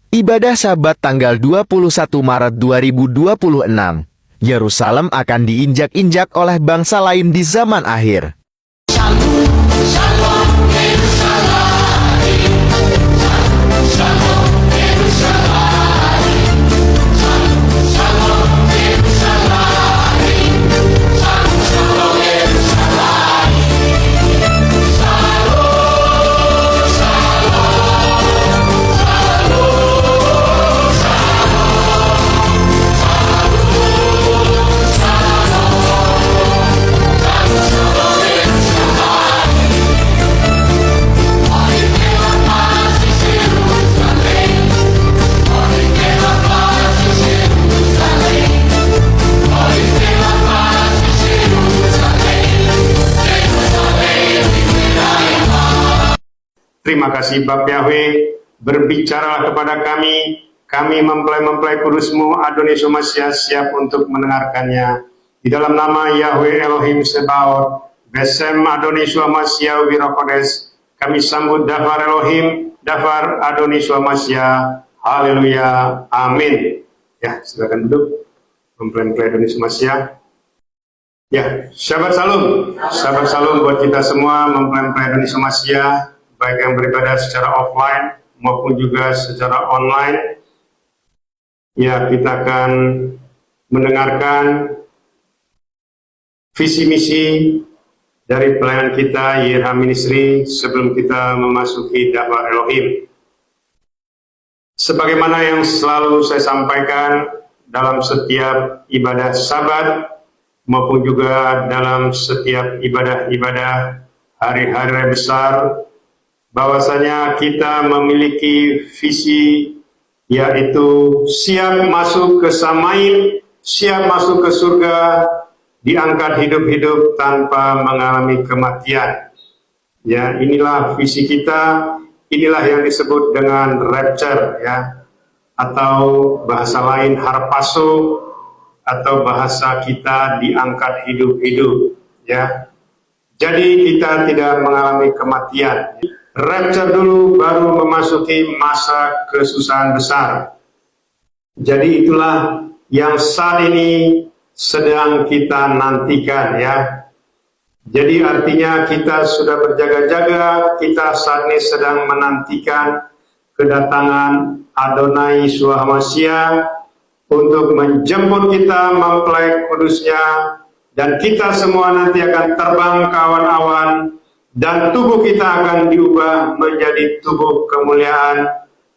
Ibadah Sabat tanggal 21 Maret 2026. Yerusalem akan diinjak-injak oleh bangsa lain di zaman akhir. Terima kasih Bapa Yahweh, berbicaralah kepada kami mempelai-mempelai kudus-Mu Adonis Masya siap untuk mendengarkannya. Di dalam nama Yahweh Elohim Sebaot, Besem Adonis Masya Wirokodes, kami sambut Dafar Elohim, Dafar Adonis Masya, haleluya, amin. Ya, silakan duduk, mempelai-mempelai Adonis Masya. Ya, Shabbat Shalom buat kita semua, mempelai-mempelai Adonis Masya, baik yang beribadah secara offline maupun juga secara online. Ya, kita akan mendengarkan visi misi dari pelayanan kita YRH Ministry sebelum kita memasuki Dafar Elohim. Sebagaimana yang selalu saya sampaikan dalam setiap ibadah Sabat maupun juga dalam setiap ibadah-ibadah hari-hari besar, bahwasanya kita memiliki visi, yaitu siap masuk ke Samaim, siap masuk ke surga, diangkat hidup-hidup tanpa mengalami kematian. Ya, inilah visi kita, inilah yang disebut dengan rapture, ya, atau bahasa lain harpazo, atau bahasa kita diangkat hidup-hidup, ya. Jadi kita tidak mengalami kematian. Rapture dulu baru memasuki masa kesusahan besar. Jadi itulah yang saat ini sedang kita nantikan, ya. Jadi artinya kita sudah berjaga-jaga, kita saat ini sedang menantikan kedatangan Adonai Yeshua Mashiach untuk menjemput kita mempelai kudusnya, dan kita semua nanti akan terbang ke awan-awan, dan tubuh kita akan diubah menjadi tubuh kemuliaan,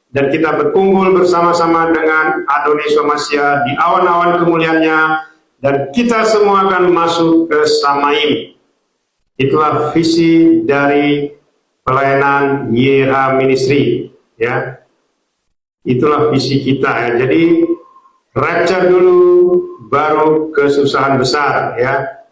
dan kita berkumpul bersama-sama dengan Adonai Yeshua Mashiach di awan-awan kemuliaannya, dan kita semua akan masuk ke Samaim. Itulah visi dari pelayanan YRH Ministry, ya. Itulah visi kita, ya. Jadi rapture dulu baru kesusahan besar, ya.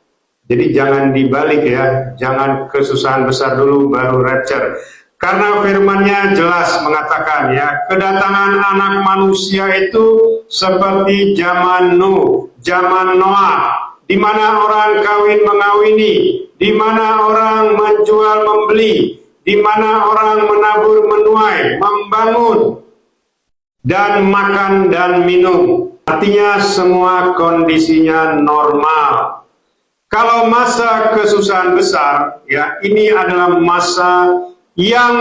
Jadi jangan dibalik, ya, jangan kesusahan besar dulu baru rapture. Karena firman-Nya jelas mengatakan, ya, kedatangan anak manusia itu seperti zaman Nuh, zaman Noah, di mana orang kawin mengawini, di mana orang menjual membeli, di mana orang menabur menuai, membangun, dan makan dan minum. Artinya semua kondisinya normal. Kalau masa kesusahan besar, ya, ini adalah masa yang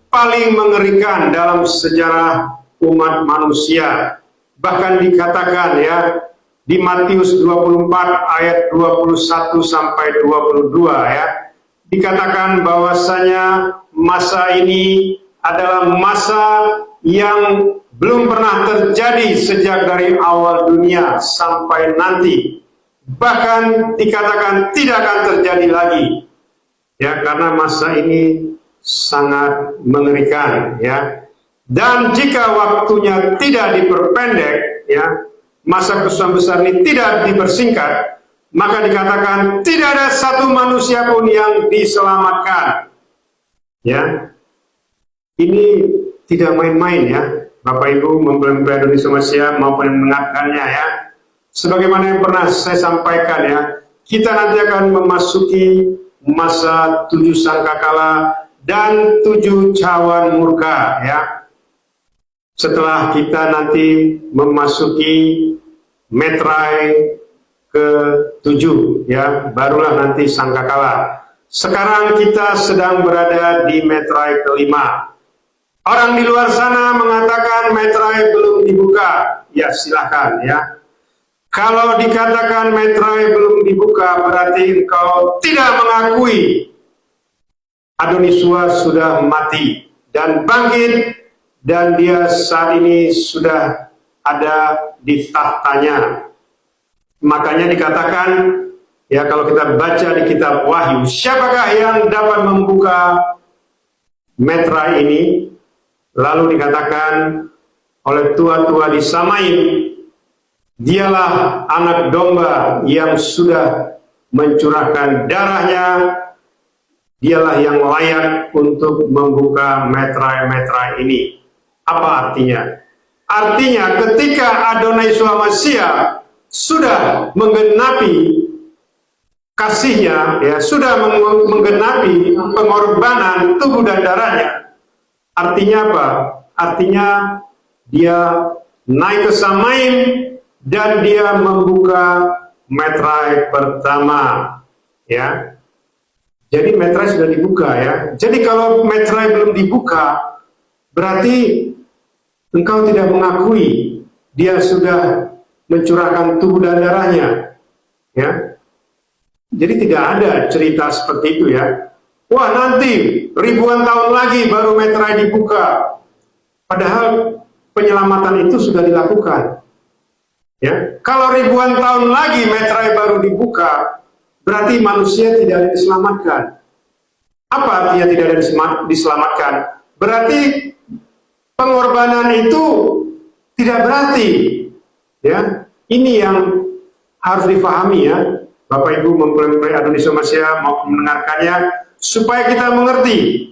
paling mengerikan dalam sejarah umat manusia. Bahkan dikatakan, ya, di Matius 24 ayat 21 sampai 22, ya, dikatakan bahwasanya masa ini adalah masa yang belum pernah terjadi sejak dari awal dunia sampai nanti. Bahkan dikatakan tidak akan terjadi lagi, ya, karena masa ini sangat mengerikan, ya. Dan jika waktunya tidak diperpendek, ya, masa kesusahan besar ini tidak dipersingkat, maka dikatakan tidak ada satu manusia pun yang diselamatkan, ya. Ini tidak main-main, ya, Bapak Ibu mempelai Indonesia Masya maupun yang mendengarkannya, ya. Sebagaimana yang pernah saya sampaikan, ya, kita nanti akan memasuki masa 7 sangkakala dan 7 cawan murka, ya. setelah kita nanti memasuki metrai ke-7, ya, barulah nanti sangkakala. Sekarang kita sedang berada di metrai ke-5. Orang di luar sana mengatakan metrai belum dibuka. Ya, silakan ya. Kalau dikatakan metrai belum dibuka, berarti engkau tidak mengakui Adonisua sudah mati dan bangkit, dan dia saat ini sudah ada di tahtanya. Makanya dikatakan, ya, kalau kita baca di kitab Wahyu, siapakah yang dapat membuka metrai ini? Lalu dikatakan oleh tua-tua di Samaim, dialah anak domba yang sudah mencurahkan darahnya, dialah yang layak untuk membuka metrai-metrai ini. Apa artinya? Artinya ketika Adonai Yeshua Mashiach sudah menggenapi kasihnya, ya, sudah menggenapi pengorbanan tubuh dan darahnya. Artinya apa? Artinya dia naik ke Samaim dan dia membuka metrai pertama, ya. Jadi metrai sudah dibuka, ya. Jadi kalau metrai belum dibuka, berarti engkau tidak mengakui dia sudah mencurahkan tubuh dan darahnya, ya. Jadi tidak ada cerita seperti itu, ya. Wah, nanti ribuan tahun lagi baru metrai dibuka. Padahal penyelamatan itu sudah dilakukan, ya. Kalau ribuan tahun lagi metrai baru dibuka, berarti manusia tidak ada diselamatkan. Apa artinya tidak ada diselamatkan? Berarti pengorbanan itu tidak berarti, ya. Ini yang harus difahami, ya, Bapak Ibu mempelai Adonis Masya mau mendengarkannya, supaya kita mengerti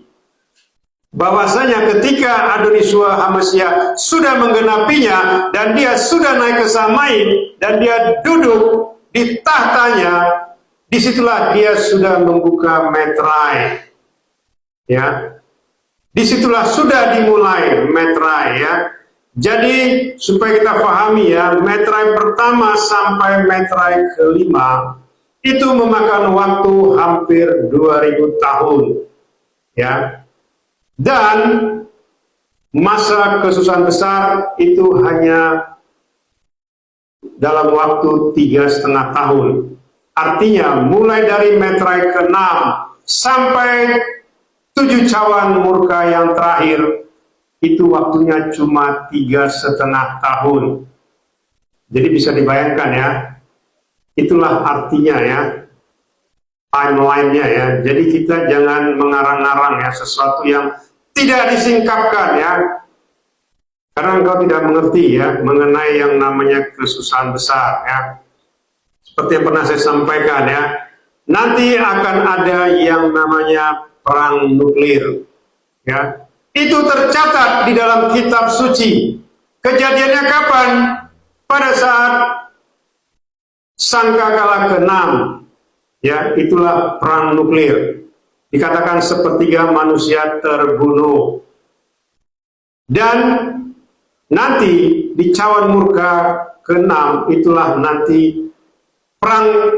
bahwasanya ketika Adonis Masya sudah menggenapinya dan dia sudah naik ke Samaim dan dia duduk di tahtanya, disitulah dia sudah membuka metrai, ya. Disitulah sudah dimulai metrai, ya. Jadi supaya kita pahami, ya, metrai pertama sampai metrai ke-5 itu memakan waktu hampir 2000 tahun, ya. Dan masa kesusahan besar itu hanya dalam waktu 3,5 tahun. Artinya mulai dari metrai ke-6 sampai 7 cawan murka yang terakhir, itu waktunya cuma 3,5 tahun. Jadi bisa dibayangkan, ya. Itulah artinya, ya, timeline-nya, ya. Jadi kita jangan mengarang-arang, ya, sesuatu yang tidak disingkapkan, ya. Karena engkau tidak mengerti, ya, mengenai yang namanya kesusahan besar, ya. Seperti yang pernah saya sampaikan, ya. Nanti akan ada yang namanya perang nuklir, ya. Itu tercatat di dalam kitab suci. Kejadiannya kapan? Pada saat sangkakala ke-6, ya, itulah perang nuklir. Dikatakan sepertiga manusia terbunuh. Dan nanti di cawan murka ke-6 itulah nanti perang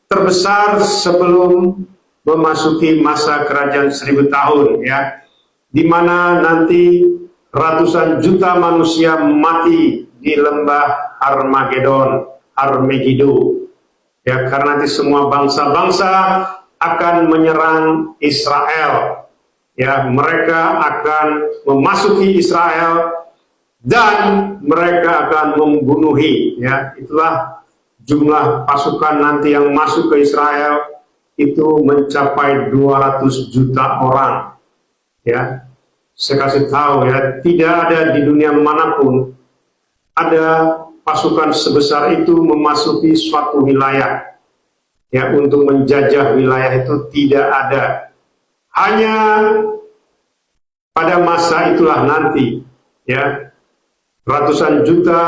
terbesar sebelum memasuki masa kerajaan 1000 tahun, ya, di mana nanti ratusan juta manusia mati di lembah Armageddon, ya, karena nanti semua bangsa-bangsa akan menyerang Israel, ya, mereka akan memasuki Israel dan mereka akan membunuhi, ya. Itulah jumlah pasukan nanti yang masuk ke Israel, itu mencapai 200 juta orang, ya. Saya kasih tahu, ya, tidak ada di dunia manapun ada pasukan sebesar itu memasuki suatu wilayah, ya, untuk menjajah wilayah itu tidak ada. Hanya pada masa itulah nanti, ya, ratusan juta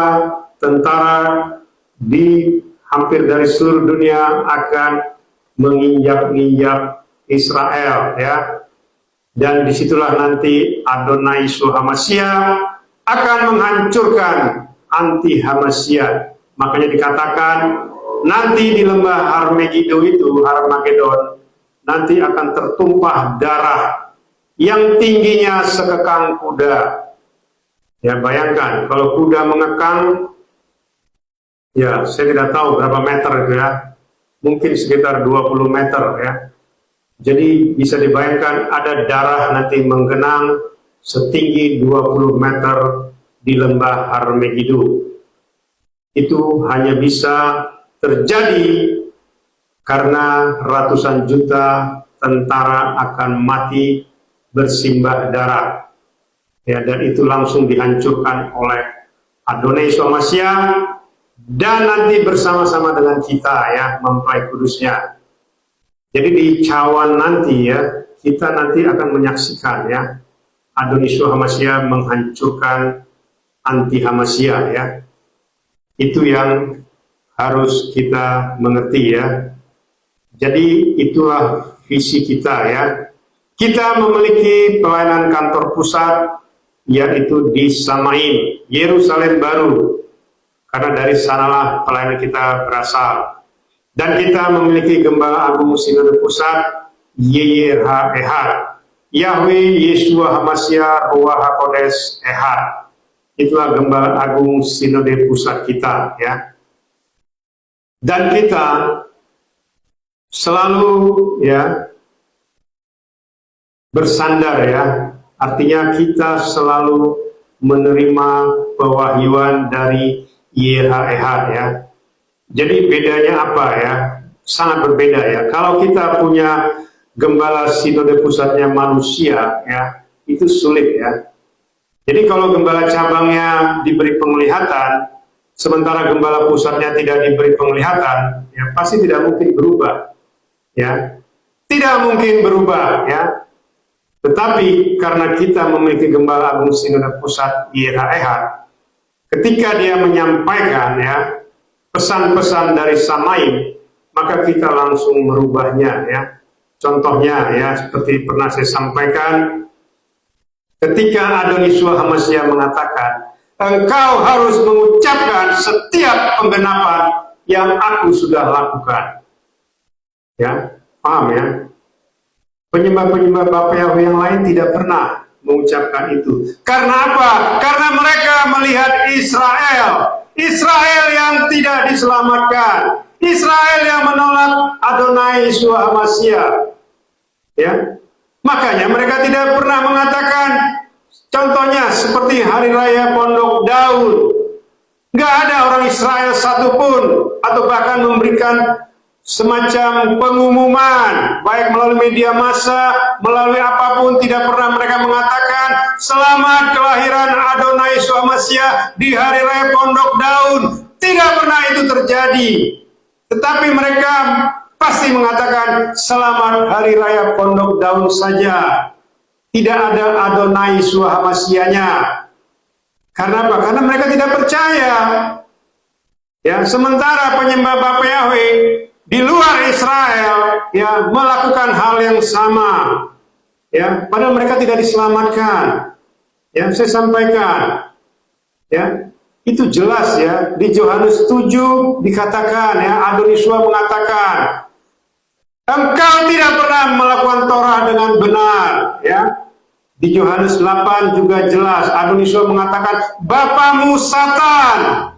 tentara di hampir dari seluruh dunia akan menginjak-injak Israel, ya. Dan disitulah nanti Adonai Yeshua Mashiach akan menghancurkan anti Hamasya. Makanya dikatakan nanti di lembah Harmagedon nanti akan tertumpah darah yang tingginya sekekang kuda. Ya, bayangkan kalau kuda mengekang, ya saya tidak tahu berapa meter itu ya, mungkin sekitar 20 meter ya. Jadi bisa dibayangkan ada darah nanti menggenang setinggi 20 meter di lembah Harmagedon. Itu hanya bisa terjadi karena ratusan juta tentara akan mati bersimbah darah. Ya, dan itu langsung dihancurkan oleh Adonai Yeshua Masya dan nanti bersama-sama dengan kita ya mempelai kudusnya. Jadi di cawan nanti ya kita nanti akan menyaksikan ya Adonai Yeshua Masya menghancurkan anti Hamasya ya. Itu yang harus kita mengerti ya. Jadi itulah visi kita ya. Kita memiliki pelayanan kantor pusat yaitu di Samain, Yerusalem baru. Karena dari sanalah pelayanan kita berasal. Dan kita memiliki Gembala Agung Sinode Pusat YYRH Ehad, Yahweh Yeshua Hamasya Ruach HaKodes Ehad. Itulah Gembala Agung Sinode Pusat kita ya. Dan kita selalu ya bersandar ya, artinya kita selalu menerima pewahyuan dari YHEH ya. Jadi bedanya apa ya? Sangat berbeda ya. Kalau kita punya gembala sinode pusatnya manusia ya, itu sulit ya. Jadi kalau gembala cabangnya diberi penglihatan, sementara gembala pusatnya tidak diberi penglihatan, ya pasti tidak mungkin berubah. Ya, tidak mungkin berubah ya. Tetapi karena kita memiliki Gembala Agung Sinode Pusat YHEH, ketika dia menyampaikan ya pesan-pesan dari Samain, maka kita langsung merubahnya ya. Contohnya ya seperti pernah saya sampaikan, ketika Adonai Yeshua Hamasya mengatakan, engkau harus mengucapkan setiap penggenapan yang aku sudah lakukan. Ya, paham ya? Penyembah-penyembah Bapa Yahweh yang lain tidak pernah mengucapkan itu. Karena apa? Karena mereka melihat Israel yang tidak diselamatkan, Israel yang menolak Adonai Yeshua Hamasya. Ya, makanya mereka tidak pernah mengatakan, contohnya seperti Hari Raya Pondok Daud, nggak ada orang Israel satupun atau bahkan memberikan semacam pengumuman, baik melalui media massa, melalui apapun, tidak pernah mereka mengatakan selamat kelahiran Adonai Yeshua Hamasya di Hari Raya Pondok Daud. Tidak pernah itu terjadi. Tetapi mereka pasti mengatakan selamat Hari Raya Pondok Daud saja. Tidak ada Adonai Yeshua Hamasyanya. Karena apa? Karena mereka tidak percaya. Ya, sementara penyembah Bapa Yahweh di luar Israel ya melakukan hal yang sama ya, padahal mereka tidak diselamatkan ya. Saya sampaikan ya, itu jelas ya, di Yohanes 7 dikatakan ya, Adonai Yeshua mengatakan engkau tidak pernah melakukan Torah dengan benar ya. Di Yohanes 8 juga jelas Adonai Yeshua mengatakan bapamu Satan.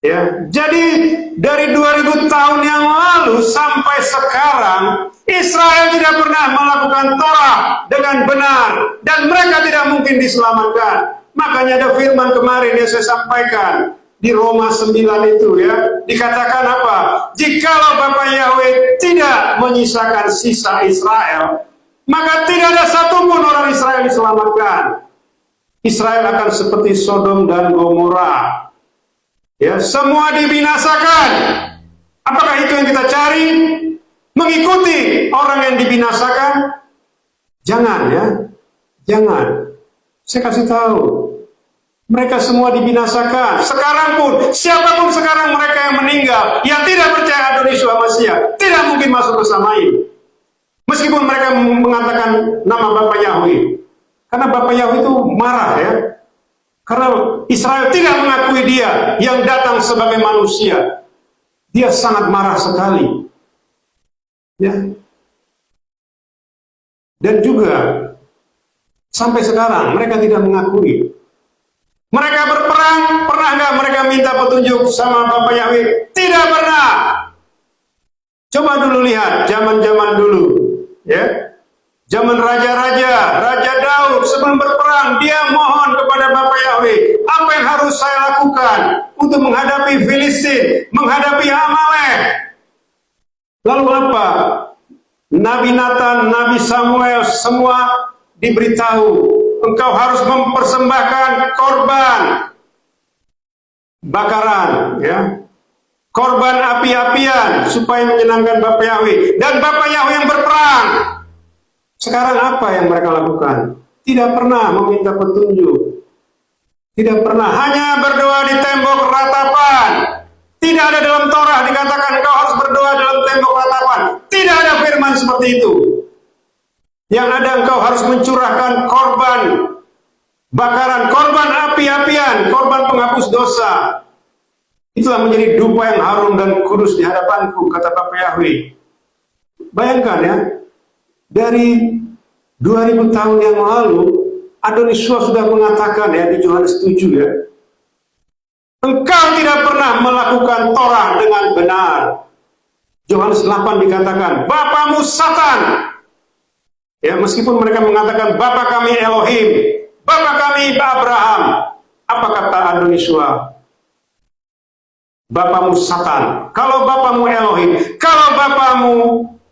Ya, jadi dari 2000 tahun yang lalu sampai sekarang Israel tidak pernah melakukan Torah dengan benar dan mereka tidak mungkin diselamatkan. Makanya ada firman kemarin yang saya sampaikan di Roma 9 itu ya, dikatakan apa? Jikalau Bapa Yahweh tidak menyisakan sisa Israel, maka tidak ada satupun orang Israel diselamatkan. Israel akan seperti Sodom dan Gomora. Ya, semua dibinasakan. Apakah itu yang kita cari? Mengikuti orang yang dibinasakan? Jangan ya, jangan. Saya kasih tahu, mereka semua dibinasakan. Sekarang pun, siapapun sekarang mereka yang meninggal, yang tidak percaya Adonai Yeshua Hamasya, tidak mungkin masuk bersamain. Meskipun mereka mengatakan nama Bapa Yahweh, karena Bapa Yahweh itu marah ya. Karena Israel tidak mengakui dia yang datang sebagai manusia. Dia sangat marah sekali. Ya. Dan juga sampai sekarang mereka tidak mengakui. Mereka berperang, pernah nggak mereka minta petunjuk sama Bapak Yahweh? Tidak pernah. Coba dulu lihat zaman-zaman dulu, ya. Zaman raja-raja, Raja Daud sebelum berperang, dia mohon kepada Bapak Yahweh, apa yang harus saya lakukan untuk menghadapi Filistin, menghadapi Amalek? Lalu apa? Nabi Nathan, Nabi Samuel, semua diberitahu, engkau harus mempersembahkan korban bakaran, ya, korban api-apian supaya menyenangkan Bapak Yahweh, dan Bapak Yahweh yang berperang. Sekarang apa yang mereka lakukan? Tidak pernah meminta petunjuk, tidak pernah, hanya berdoa di tembok ratapan. Tidak ada dalam Torah dikatakan engkau harus berdoa dalam tembok ratapan. Tidak ada firman seperti itu. Yang ada engkau harus mencurahkan korban bakaran, korban api-apian, korban penghapus dosa. Itulah menjadi dupa yang harum dan kudus di hadapanku, kata Bapak Yahweh. Bayangkan ya, dari 2000 tahun yang lalu, Adonisua sudah mengatakan ya di Yohanes 7 ya, engkau tidak pernah melakukan Torah dengan benar. Yohanes 8 dikatakan, bapamu Satan. Ya, meskipun mereka mengatakan Bapa kami Elohim, Bapa kami Abraham. Apa kata Adonisua? Bapamu Satan. Kalau bapamu Elohim, kalau bapamu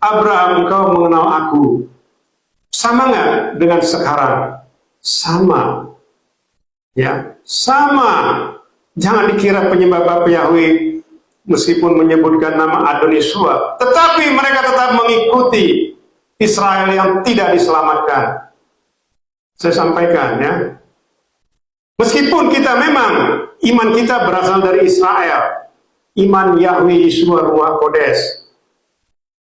Abraham, engkau mengenal aku. Sama nggak dengan sekarang? Sama. Ya, sama. Jangan dikira penyembah Bapak Yahweh meskipun menyebutkan nama Adonisua, tetapi mereka tetap mengikuti Israel yang tidak diselamatkan. Saya sampaikan ya. Meskipun kita memang iman kita berasal dari Israel, iman Yahweh Yeshua Ruach Kodes,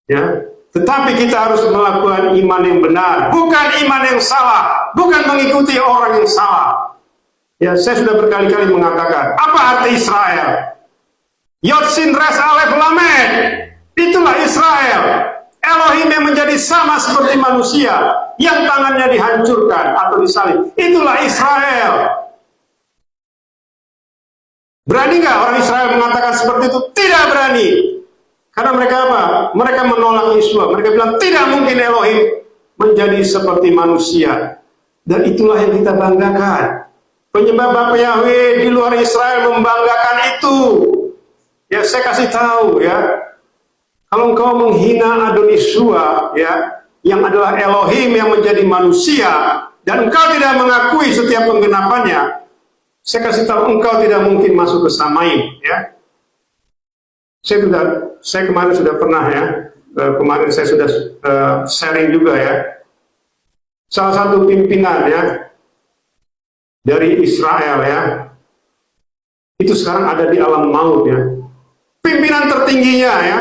ya, tetapi kita harus melakukan iman yang benar, bukan iman yang salah, bukan mengikuti orang yang salah. Ya, saya sudah berkali-kali mengatakan, apa arti Israel? Yod Sin Res Alef Lamed, itulah Israel. Elohim yang menjadi sama seperti manusia, yang tangannya dihancurkan atau disalib, itulah Israel. Berani nggak orang Israel mengatakan seperti itu? Tidak berani. Karena mereka apa? Mereka menolak Yeshua. Mereka bilang tidak mungkin Elohim menjadi seperti manusia. Dan itulah yang kita banggakan. Penyembah Bapak Yahweh di luar Israel membanggakan itu. Ya, saya kasih tahu ya. Kalau engkau menghina Adonisua, ya, yang adalah Elohim yang menjadi manusia, dan engkau tidak mengakui setiap penggenapannya, saya kasih tahu engkau tidak mungkin masuk ke Samaim, ya. Saya kemarin sudah pernah ya, kemarin saya sudah sharing juga ya. Salah satu pimpinan ya dari Israel ya, itu sekarang ada di alam maut ya. Pimpinan tertingginya ya,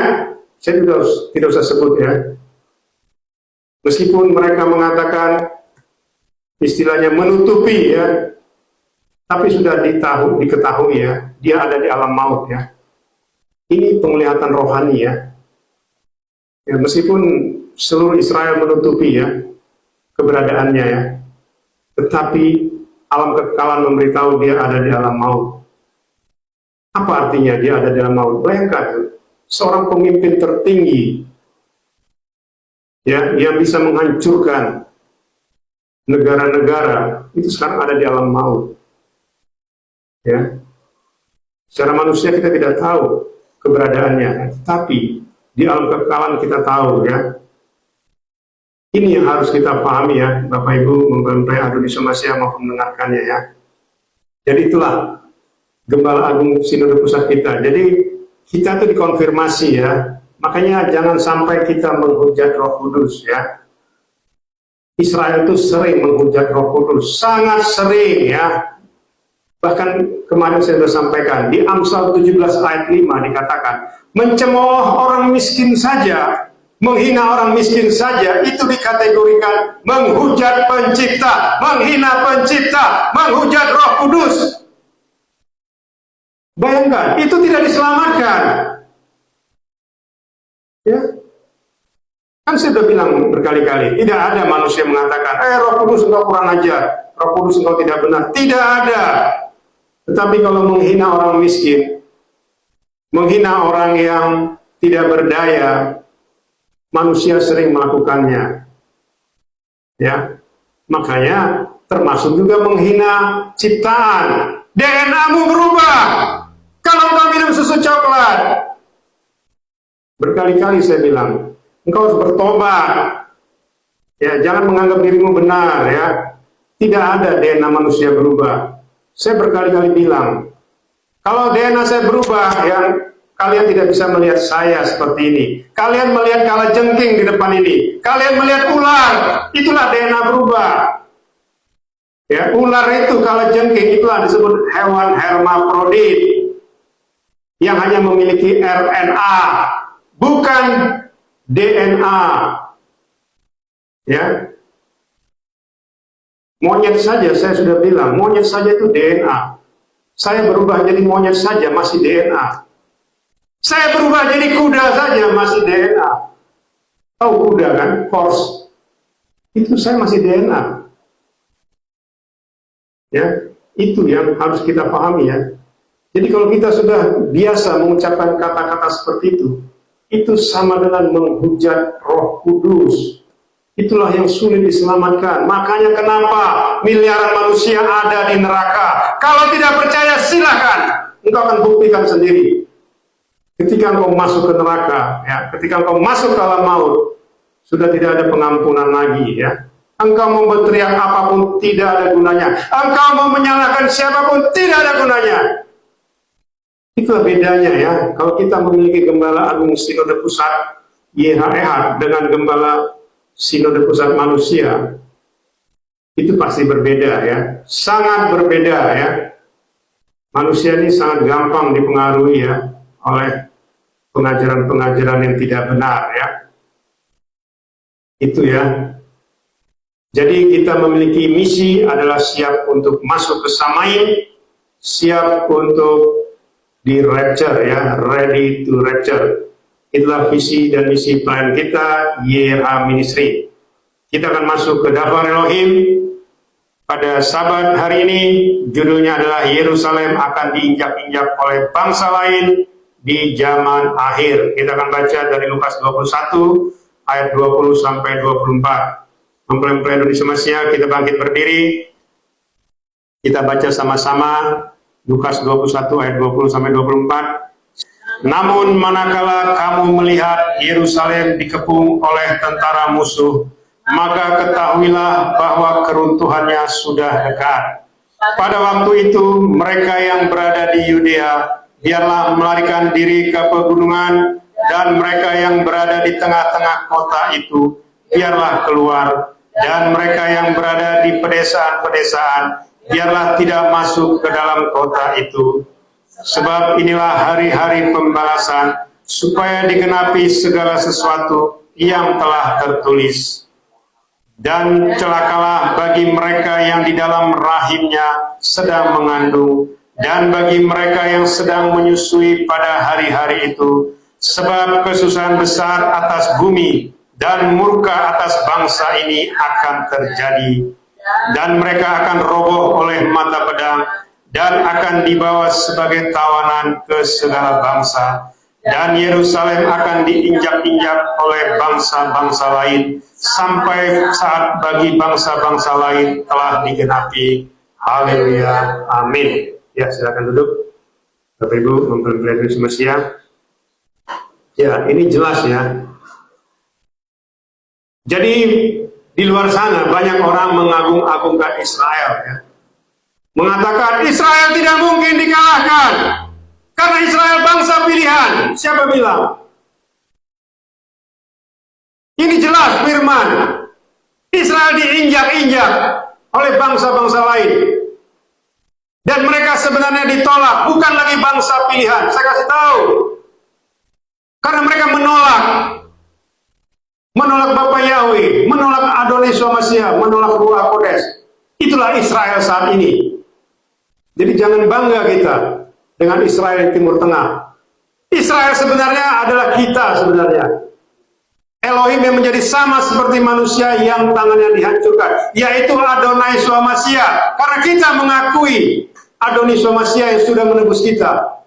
saya tidak usah sebut ya. Meskipun mereka mengatakan istilahnya menutupi ya, tapi sudah diketahui ya, dia ada di alam maut ya. Ini penglihatan rohani ya. Ya, meskipun seluruh Israel menutupi ya keberadaannya ya, tetapi alam kekekalan memberitahu dia ada di alam maut. Apa artinya dia ada di alam maut? Bayangkan, seorang pemimpin tertinggi ya, yang bisa menghancurkan negara-negara, itu sekarang ada di alam maut. Ya, secara manusia kita tidak tahu keberadaannya, tapi di alam kekekalan kita tahu ya. Ini yang harus kita pahami ya, Bapak Ibu, mempelai Adonisua Masih maupun mendengarkannya ya. Jadi itulah Gembala Agung Sinode Pusat kita. Jadi kita itu dikonfirmasi ya. Makanya jangan sampai kita menghujat Roh Kudus ya. Israel itu sering menghujat Roh Kudus, sangat sering ya. Bahkan kemarin saya sudah sampaikan, di Amsal 17 ayat 5 dikatakan, mencemooh orang miskin saja menghina orang miskin saja itu dikategorikan menghujat pencipta, menghina pencipta, menghujat Roh Kudus. Bayangkan, itu tidak diselamatkan. Ya, kan saya sudah bilang berkali-kali, tidak ada manusia mengatakan, Roh Kudus engkau kurang ajar, Roh Kudus engkau tidak benar. Tidak ada. Tetapi kalau menghina orang miskin, menghina orang yang tidak berdaya, manusia sering melakukannya. Ya, makanya termasuk juga menghina ciptaan. DNA-mu berubah. Kalau engkau minum susu coklat, berkali-kali saya bilang, engkau harus bertobat. Ya, jangan menganggap dirimu benar ya. Tidak ada DNA manusia berubah. Saya berkali-kali bilang, kalau DNA saya berubah, ya kalian tidak bisa melihat saya seperti ini. Kalian melihat kalajengking di depan ini. Kalian melihat ular, itulah DNA berubah. Ya, ular itu kalajengking itulah disebut hewan hermafrodit yang hanya memiliki RNA, bukan DNA. Ya. Monyet saja saya sudah bilang, monyet saja itu DNA. Saya berubah jadi monyet saja masih DNA. Saya berubah jadi kuda saja masih DNA. Tahu kuda kan? Horse. Itu saya masih DNA. Ya, itu yang harus kita pahami ya. Jadi kalau kita sudah biasa mengucapkan kata-kata seperti itu sama dengan menghujat Roh Kudus. Itulah yang sulit diselamatkan. Makanya kenapa miliaran manusia ada di neraka. Kalau tidak percaya silakan, engkau akan buktikan sendiri. Ketika engkau masuk ke neraka, ya, ketika engkau masuk ke alam maut, sudah tidak ada pengampunan lagi, ya. Engkau mau berteriak apapun tidak ada gunanya. Engkau mau menyalahkan siapapun tidak ada gunanya. Itulah bedanya ya. Kalau kita memiliki Gembala Agung Sinode Pusat YHEH dengan Gembala Sinode Pusat Manusia, itu pasti berbeda ya. Sangat berbeda ya. Manusia ini sangat gampang dipengaruhi ya oleh pengajaran-pengajaran yang tidak benar ya. Itu ya. Jadi kita memiliki misi adalah siap untuk masuk ke Samain, siap untuk di rapture ya, ready to rapture. Itulah visi dan misi plan kita YRH Ministry. Kita akan masuk ke Dafar Elohim pada Sabat hari ini. Judulnya adalah Yerusalem akan diinjak-injak oleh bangsa lain di zaman akhir. Kita akan baca dari Lukas 21 ayat 20 sampai 24. Mempelai-mempelai Indonesia Masia, kita bangkit berdiri. Kita baca sama-sama Lukas 21 ayat 20 sampai 24. Namun manakala kamu melihat Yerusalem dikepung oleh tentara musuh, maka ketahuilah bahwa keruntuhannya sudah dekat. Pada waktu itu mereka yang berada di Yudea biarlah melarikan diri ke pegunungan, dan mereka yang berada di tengah-tengah kota itu biarlah keluar, dan mereka yang berada di pedesaan-pedesaan biarlah tidak masuk ke dalam kota itu. Sebab inilah hari-hari pembalasan, supaya digenapi segala sesuatu yang telah tertulis. Dan celakalah bagi mereka yang di dalam rahimnya sedang mengandung, dan bagi mereka yang sedang menyusui pada hari-hari itu. Sebab kesusahan besar atas bumi dan murka atas bangsa ini akan terjadi. Dan mereka akan roboh oleh mata pedang, dan akan dibawa sebagai tawanan ke segala bangsa. Dan Yerusalem akan diinjak-injak oleh bangsa-bangsa lain, sampai saat bagi bangsa-bangsa lain telah digenapi. Haleluya, amin. Ya, silakan duduk. Bapak Ibu, mempelai Indonesia Masia. Ya, ini jelas ya. Jadi di luar sana banyak orang mengagung-agungkan Israel ya. Mengatakan Israel tidak mungkin dikalahkan karena Israel bangsa pilihan. Siapa bilang? Ini jelas firman. Israel diinjak-injak oleh bangsa-bangsa lain. Dan mereka sebenarnya ditolak, bukan lagi bangsa pilihan. Saya kasih tahu. Karena mereka menolak menolak Bapa Yahweh, menolak Adonai Swamasya, menolak Ruach Kodes. Itulah Israel saat ini. Jadi jangan bangga kita dengan Israel di Timur Tengah. Israel sebenarnya adalah kita sebenarnya. Elohim yang menjadi sama seperti manusia yang tangannya dihancurkan, yaitu Adonai Swamasya. Karena kita mengakui Adonai Swamasya yang sudah menebus kita.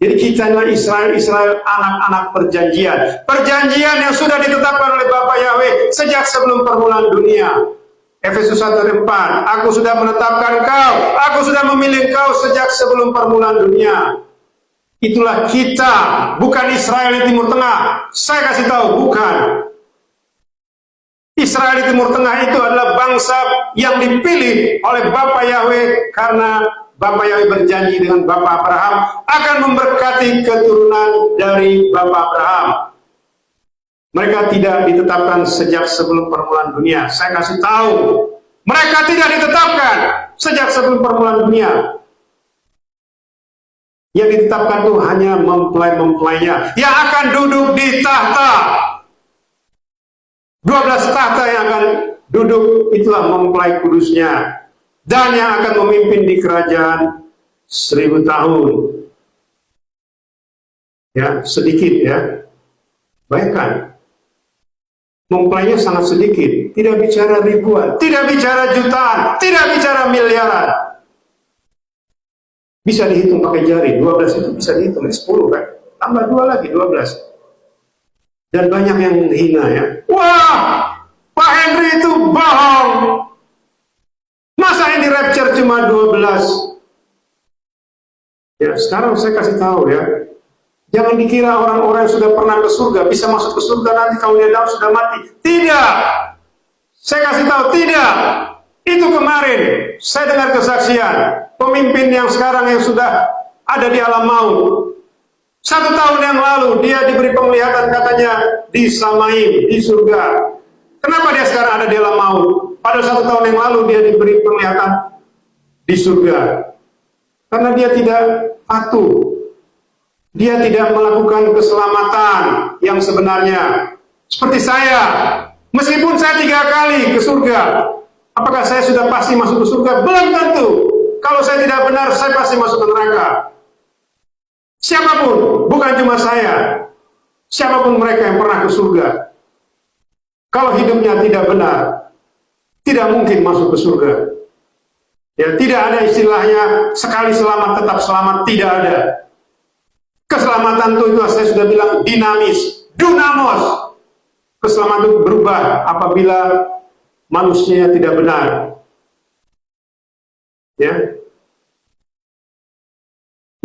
Jadi kita adalah Israel, anak-anak perjanjian. Perjanjian yang sudah ditetapkan oleh Bapa Yahweh sejak sebelum permulaan dunia. Efesus 1 ayat 4, aku sudah menetapkan kau, aku sudah memilih kau sejak sebelum permulaan dunia. Itulah kita, bukan Israel di Timur Tengah. Saya kasih tahu, bukan. Israel di Timur Tengah itu adalah bangsa yang dipilih oleh Bapa Yahweh karena Bapa Yahweh berjanji dengan Bapa Abraham akan memberkati keturunan dari Bapa Abraham. Mereka tidak ditetapkan sejak sebelum permulaan dunia. Saya kasih tahu, mereka tidak ditetapkan sejak sebelum permulaan dunia. Yang ditetapkan itu hanya mempelai-mempelainya yang akan duduk di tahta. 12 tahta yang akan duduk, itulah mempelai kudusnya. Dan yang akan memimpin di kerajaan 1000 tahun. Ya, sedikit ya. Bayangkan. Mempelainya sangat sedikit. Tidak bicara ribuan, tidak bicara jutaan, tidak bicara miliaran. Bisa dihitung pakai jari, 12 itu bisa dihitung, 10 kan? Tambah 2 lagi, 12. Dan banyak yang menghina ya. Wah, Pak Henry itu bohong. Masa ini rapture cuma 12? Ya, sekarang saya kasih tahu ya. Jangan dikira orang-orang yang sudah pernah ke surga bisa masuk ke surga nanti kalau dia tahu sudah mati. Tidak. Saya kasih tahu, tidak. Itu kemarin saya dengar kesaksian pemimpin yang sekarang yang sudah ada di alam maut. 1 tahun yang lalu dia diberi penglihatan katanya di Samaim, di surga. Kenapa dia sekarang ada di alam maut? Padahal 1 tahun yang lalu dia diberi penglihatan di surga. Karena dia tidak patuh. Dia tidak melakukan keselamatan yang sebenarnya. Seperti saya, meskipun saya 3 kali ke surga, apakah saya sudah pasti masuk ke surga? Belum tentu. Kalau saya tidak benar, saya pasti masuk ke neraka. Siapapun, bukan cuma saya, siapapun mereka yang pernah ke surga, kalau hidupnya tidak benar, tidak mungkin masuk ke surga. Ya, tidak ada istilahnya sekali selamat tetap selamat, tidak ada. Keselamatan itu saya sudah bilang dinamis, dunamos. Keselamatan itu berubah apabila manusia tidak benar. Ya.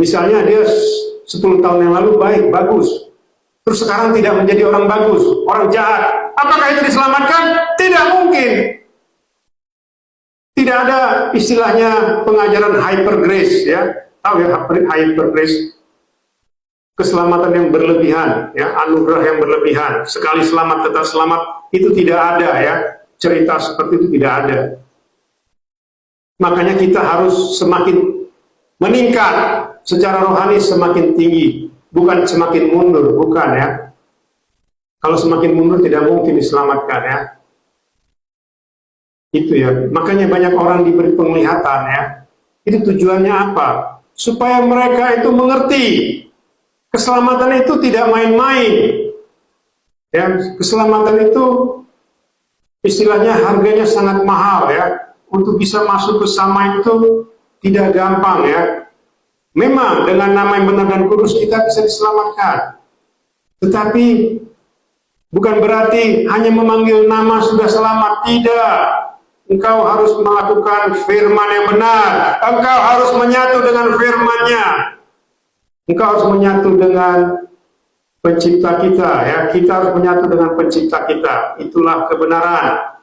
Misalnya dia 10 tahun yang lalu baik, bagus. Terus sekarang tidak menjadi orang bagus, orang jahat. Apakah itu diselamatkan? Tidak mungkin. Tidak ada istilahnya pengajaran hyper grace, ya. Tahu ya hyper grace? Keselamatan yang berlebihan, ya, anugerah yang berlebihan. Sekali selamat tetap selamat, itu tidak ada ya. Cerita seperti itu tidak ada. Makanya kita harus semakin meningkat secara rohani, semakin tinggi, bukan semakin mundur, bukan ya. Kalau semakin mundur tidak mungkin diselamatkan ya. Itu ya. Makanya banyak orang diberi penglihatan ya. Itu tujuannya apa? Supaya mereka itu mengerti keselamatan itu tidak main-main. Ya, keselamatan itu istilahnya harganya sangat mahal ya. Untuk bisa masuk ke sama itu tidak gampang ya. Memang dengan nama yang benar dan kudus kita bisa diselamatkan. Tetapi bukan berarti hanya memanggil nama sudah selamat, tidak. Engkau harus melakukan firman yang benar. Engkau harus menyatu dengan firman-Nya. Engkau harus menyatu dengan pencipta kita ya. Kita harus menyatu dengan pencipta kita. Itulah kebenaran.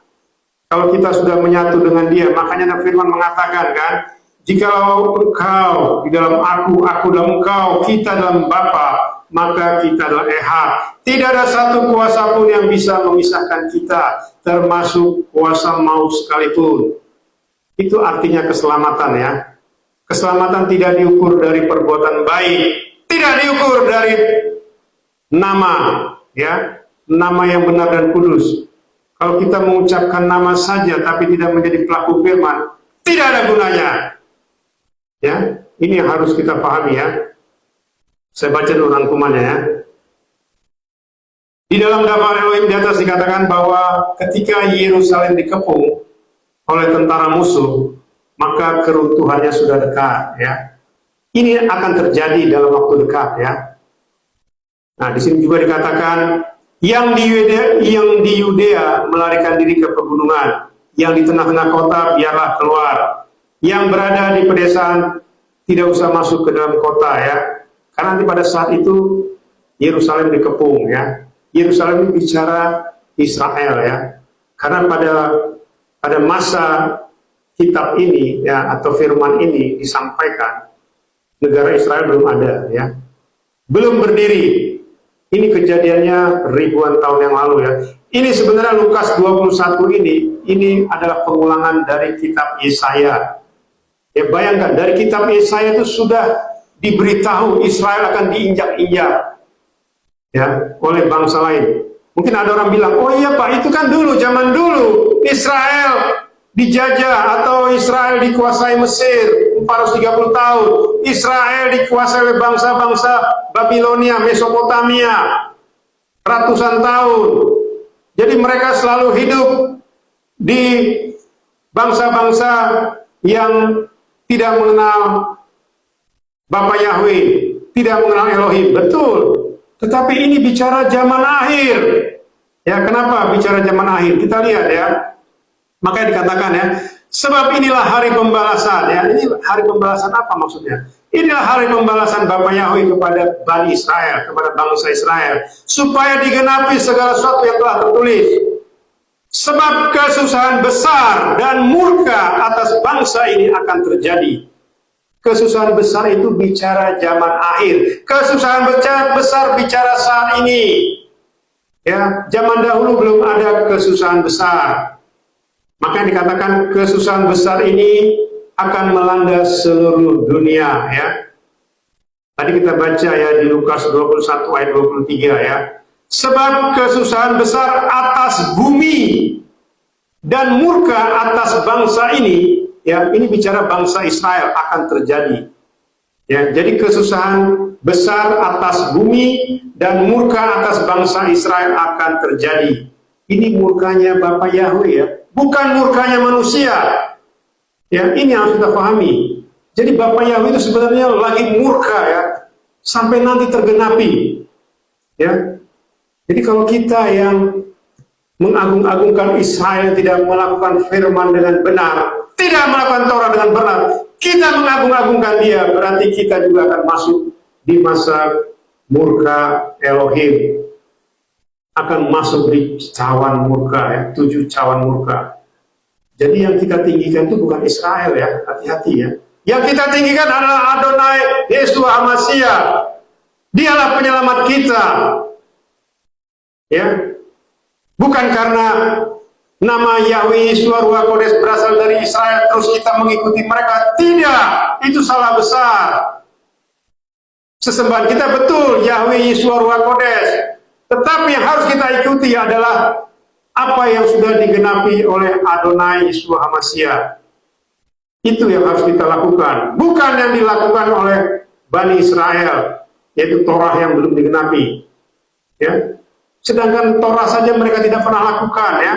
Kalau kita sudah menyatu dengan Dia, makanya firman mengatakan kan, jikalau engkau di dalam aku dalam engkau, kita dalam Bapa, maka kita adalah ehad. Tidak ada satu kuasa pun yang bisa memisahkan kita, termasuk kuasa maut sekalipun. Itu artinya keselamatan ya. Keselamatan tidak diukur dari perbuatan baik, tidak diukur dari nama ya. nama yang benar dan kudus. Kalau kita mengucapkan nama saja tapi tidak menjadi pelaku firman, tidak ada gunanya. Ya, ini yang harus kita pahami ya. Saya baca dulu rangkumannya ya. Di dalam daftar Elohim di atas dikatakan bahwa ketika Yerusalem dikepung oleh tentara musuh, maka keruntuhannya sudah dekat ya. Ini akan terjadi dalam waktu dekat ya. Nah, di sini juga dikatakan yang di Yudea melarikan diri ke pegunungan, yang di tengah-tengah kota biarlah keluar, yang berada di pedesaan tidak usah masuk ke dalam kota ya. Karena nanti pada saat itu Yerusalem dikepung ya. Yerusalem ini bicara Israel ya. Karena pada masa kitab ini ya atau firman ini disampaikan, negara Israel belum ada ya. Belum berdiri. Ini kejadiannya ribuan tahun yang lalu ya. Ini sebenarnya Lukas 21 ini adalah pengulangan dari kitab Yesaya. Ya bayangkan, dari kitab Yesaya itu sudah diberitahu Israel akan diinjak-injak ya oleh bangsa lain. Mungkin ada orang bilang, oh iya Pak, itu kan dulu, zaman dulu Israel dijajah atau Israel dikuasai Mesir 430 tahun. Israel dikuasai oleh bangsa-bangsa Babilonia, Mesopotamia ratusan tahun. Jadi mereka selalu hidup di bangsa-bangsa yang tidak mengenal Bapa Yahweh, tidak mengenal Elohim. Betul. Tetapi ini bicara zaman akhir. Ya, kenapa bicara zaman akhir? Kita lihat ya. Makanya dikatakan ya, sebab inilah hari pembalasan ya. Ini hari pembalasan apa maksudnya? Inilah hari pembalasan Bapa Yahweh kepada Bani Israel, kepada bangsa Israel, supaya digenapi segala sesuatu yang telah tertulis. Sebab kesusahan besar dan murka atas bangsa ini akan terjadi. Kesusahan besar itu bicara zaman akhir. Kesusahan besar bicara saat ini. Ya, zaman dahulu belum ada kesusahan besar. Maka dikatakan kesusahan besar ini akan melanda seluruh dunia ya. Tadi kita baca ya di Lukas 21 ayat 23 ya. Sebab kesusahan besar atas bumi dan murka atas bangsa ini. Ya, ini bicara bangsa Israel akan terjadi. Ya, jadi kesusahan besar atas bumi dan murka atas bangsa Israel akan terjadi. Ini murkanya Bapa Yahweh ya, bukan murkanya manusia. Ya, ini harus kita pahami. Jadi Bapa Yahweh itu sebenarnya lagi murka ya, sampai nanti tergenapi. Ya. Jadi kalau kita yang mengagung-agungkan Israel tidak melakukan firman dengan benar, tidak melakukan Torah dengan benar, kita mengagung-agungkan dia, berarti kita juga akan masuk di masa murka Elohim, akan masuk di cawan murka ya, 7 cawan murka. Jadi yang kita tinggikan itu bukan Israel ya, hati-hati ya. Yang kita tinggikan adalah Adonai Yesus HaMashiach. Dialah penyelamat kita. Ya. Bukan karena nama Yahweh Yeshua Ruach Kodes berasal dari Israel terus kita mengikuti mereka. Tidak, itu salah besar. Sesembahan kita betul Yahweh Yeshua Ruach Kodes. Tetapi yang harus kita ikuti adalah apa yang sudah digenapi oleh Adonai Yeshua HaMashiach. Itu yang harus kita lakukan. Bukan yang dilakukan oleh Bani Israel, yaitu Torah yang belum digenapi. Ya. Sedangkan Torah saja mereka tidak pernah lakukan ya.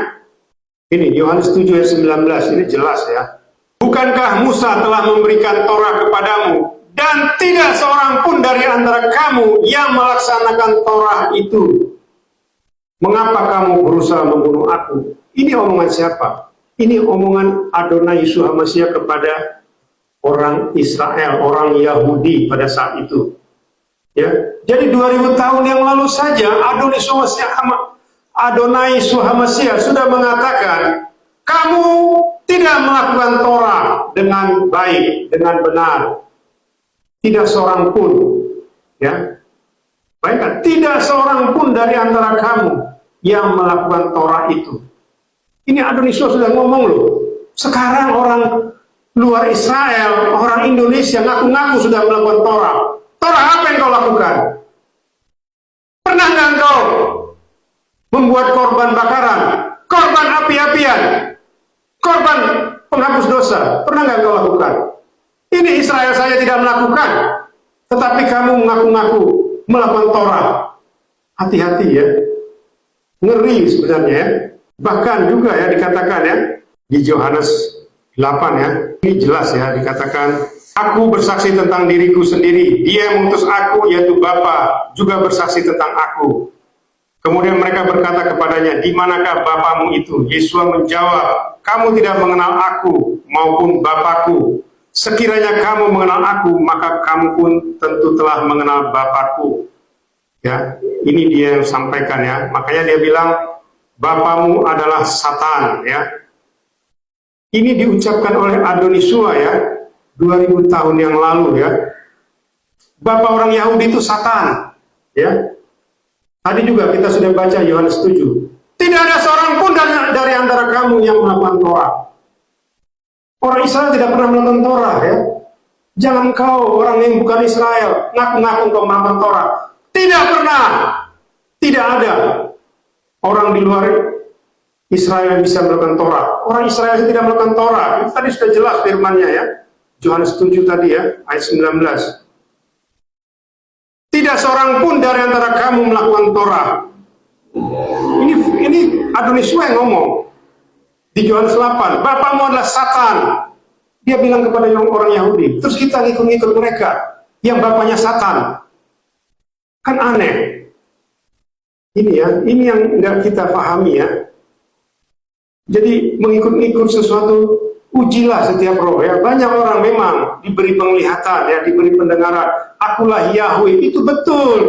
Ini Yohanes 7 ayat 19, ini jelas ya. Bukankah Musa telah memberikan Torah kepadamu, dan tidak seorang pun dari antara kamu yang melaksanakan Torah itu? Mengapa kamu berusaha membunuh aku? Ini omongan siapa? Ini omongan Adonai Yeshua HaMashiach kepada orang Israel, orang Yahudi pada saat itu. Ya, jadi 2000 tahun yang lalu saja Adonai Yeshua HaMashiach sudah mengatakan, kamu tidak melakukan Torah dengan baik, dengan benar. Tidak seorang pun, ya. Baikkan, tidak seorang pun dari antara kamu yang melakukan Torah itu. Ini Adonai Yeshua sudah ngomong loh. Sekarang orang luar Israel, orang Indonesia ngaku-ngaku sudah melakukan Torah. Torah apa yang kau lakukan? Pernah nggak engkau membuat korban bakaran, korban api-apian, korban penghapus dosa. Pernah nggak kau lakukan? Ini Israel saya tidak melakukan, tetapi kamu mengaku-ngaku melakukan Torah. Hati-hati ya, ngeri sebenarnya ya. Bahkan juga ya dikatakan ya di Yohanes 8 ya, ini jelas ya dikatakan, aku bersaksi tentang diriku sendiri, dia yang mengutus aku yaitu Bapa juga bersaksi tentang aku. Kemudian mereka berkata kepadanya, di manakah Bapamu itu? Yesus menjawab, kamu tidak mengenal aku maupun Bapakku. Sekiranya kamu mengenal aku, maka kamu pun tentu telah mengenal Bapakku. Ya, ini dia yang sampaikan ya. Makanya dia bilang, Bapamu adalah Satan ya. Ini diucapkan oleh Adonisua ya, 2000 tahun yang lalu ya. Bapak orang Yahudi itu Satan ya. Tadi juga kita sudah baca Yohanes 7. Tidak ada seorang pun dari antara kamu yang melakukan Torah. Orang Israel tidak pernah melakukan Torah ya. Jangan kau orang yang bukan Israel ngaku-ngaku kau melakukan Torah. Tidak pernah. Tidak ada orang di luar Israel yang bisa melakukan Torah. Orang Israel yang tidak melakukan Torah. Itu tadi sudah jelas firman-Nya ya. Yohanes 7 tadi ya, ayat 19. Tidak seorang pun dari antara kamu melakukan Torah. Ini Adonisua yang ngomong. Di Yohanes 8, Bapamu adalah Satan. Dia bilang kepada orang Yahudi. Terus kita ngikut-ngikut mereka yang bapaknya Satan. Kan aneh. Ini ya, ini yang nggak kita pahami ya. Jadi mengikut-ngikut sesuatu, ujilah setiap roh ya. Banyak orang memang diberi penglihatan ya, diberi pendengaran. Akulah Yahweh, itu betul.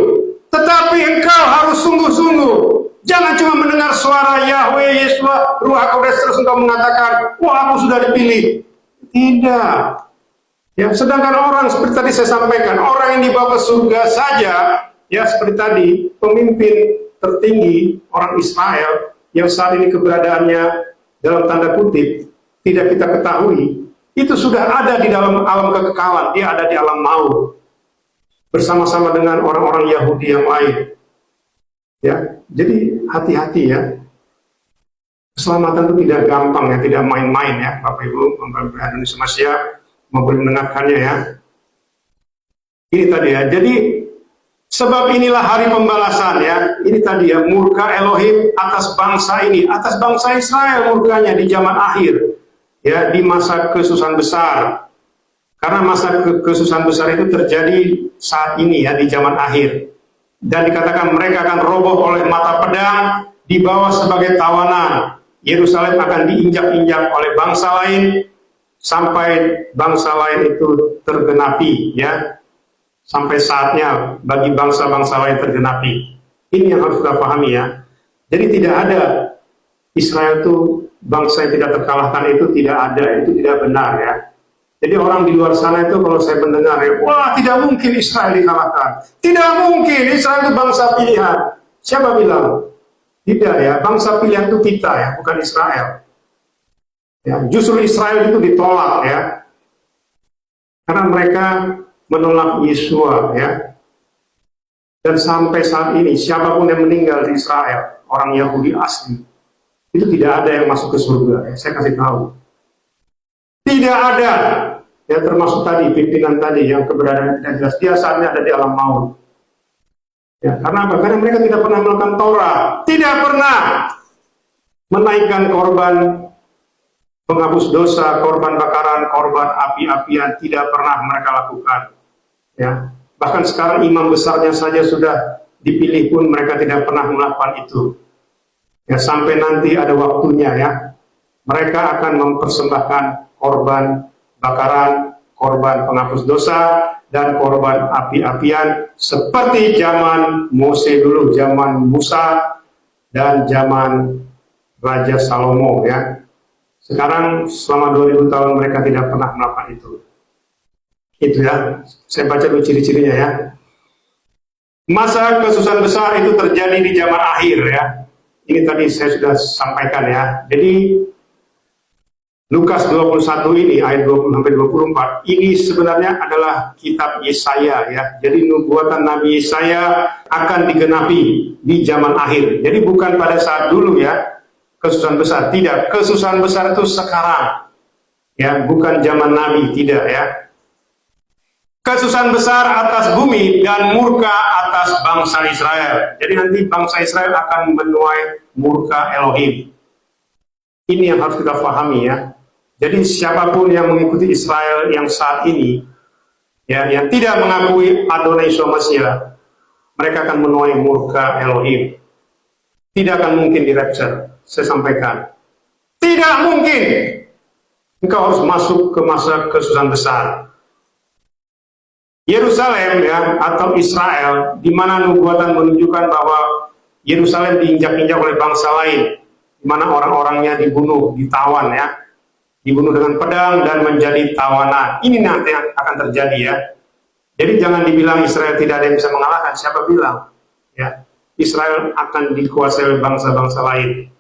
Tetapi engkau harus sungguh-sungguh. Jangan cuma mendengar suara Yahweh, Yesua, Ruach Kodes, terus engkau mengatakan, wah aku sudah dipilih. Tidak. Ya, sedangkan orang seperti tadi saya sampaikan, orang yang dibawa ke surga saja, ya seperti tadi, pemimpin tertinggi orang Israel yang saat ini keberadaannya dalam tanda kutip tidak kita ketahui, itu sudah ada di dalam alam kekekalan, dia ada di alam maut bersama-sama dengan orang-orang Yahudi yang lain. Ya, jadi hati-hati ya. Keselamatan itu tidak gampang ya, tidak main-main ya, Bapak Ibu, Bapak Indonesia Masyarakat maupun mendengarkannya ya. Ini tadi ya. Jadi sebab inilah hari pembalasan ya. Ini tadi ya, murka Elohim atas bangsa ini, atas bangsa Israel murkanya di zaman akhir. Ya, di masa kesusahan besar. Karena masa kesusahan besar itu terjadi saat ini ya, di zaman akhir. Dan dikatakan mereka akan roboh oleh mata pedang, dibawa sebagai tawanan. Yerusalem akan diinjak-injak oleh bangsa lain sampai bangsa lain itu tergenapi ya. Sampai saatnya bagi bangsa-bangsa lain tergenapi. Ini yang harus kita pahami ya. Jadi tidak ada Israel itu bangsa yang tidak terkalahkan, itu tidak ada, itu tidak benar ya. Jadi orang di luar sana itu kalau saya mendengar ya, wah tidak mungkin Israel dikalahkan. Tidak mungkin Israel itu bangsa pilihan. Siapa bilang? Tidak ya, bangsa pilihan itu kita ya, bukan Israel. Ya, justru Israel itu ditolak ya. Karena mereka menolak Yesua ya. Dan sampai saat ini siapapun yang meninggal di Israel, orang Yahudi asli, itu tidak ada yang masuk ke surga ya. Saya kasih tahu. Tidak ada, ya termasuk tadi pimpinan tadi yang keberadaan tidak jelas, dia saatnya ada di alam maut. Ya, karena apa? Karena mereka tidak pernah melakukan Torah, tidak pernah menaikkan korban penghapus dosa, korban bakaran, korban api-apian, tidak pernah mereka lakukan. Ya, bahkan sekarang imam besarnya saja sudah dipilih pun mereka tidak pernah melakukan itu. Ya, sampai nanti ada waktunya ya, mereka akan mempersembahkan korban bakaran, korban penghapus dosa, dan korban api-apian seperti zaman Mose dulu, zaman Musa, dan zaman Raja Salomo ya. Sekarang selama 2000 tahun mereka tidak pernah melakukan itu. Itu ya, saya baca dulu ciri-cirinya ya. Masa kesusahan besar itu terjadi di zaman akhir ya. Ini tadi saya sudah sampaikan ya. Jadi Lukas 21 ini ayat 20 sampai 24 ini sebenarnya adalah kitab Yesaya ya. Jadi nubuatan Nabi Yesaya akan digenapi di zaman akhir. Jadi bukan pada saat dulu ya kesusahan besar, tidak. Kesusahan besar itu sekarang. Ya, bukan zaman Nabi, tidak ya. Kesusahan besar atas bumi dan murka atas bangsa Israel. Jadi nanti bangsa Israel akan menuai murka Elohim. Ini yang harus kita pahami ya. Jadi siapapun yang mengikuti Israel yang saat ini, ya, yang tidak mengakui Adonai Yeshua Mashiach, mereka akan menuai murka Elohim. Tidak akan mungkin di rapture. Saya sampaikan, tidak mungkin. Engkau harus masuk ke masa kesusahan besar. Yerusalem ya, atau Israel, di mana nubuatan menunjukkan bahwa Yerusalem diinjak-injak oleh bangsa lain, di mana orang-orangnya dibunuh, ditawan ya, dibunuh dengan pedang dan menjadi tawanan. Ini nanti yang akan terjadi ya. Jadi jangan dibilang Israel tidak ada yang bisa mengalahkan. Siapa bilang? Ya, Israel akan dikuasai oleh bangsa-bangsa lain.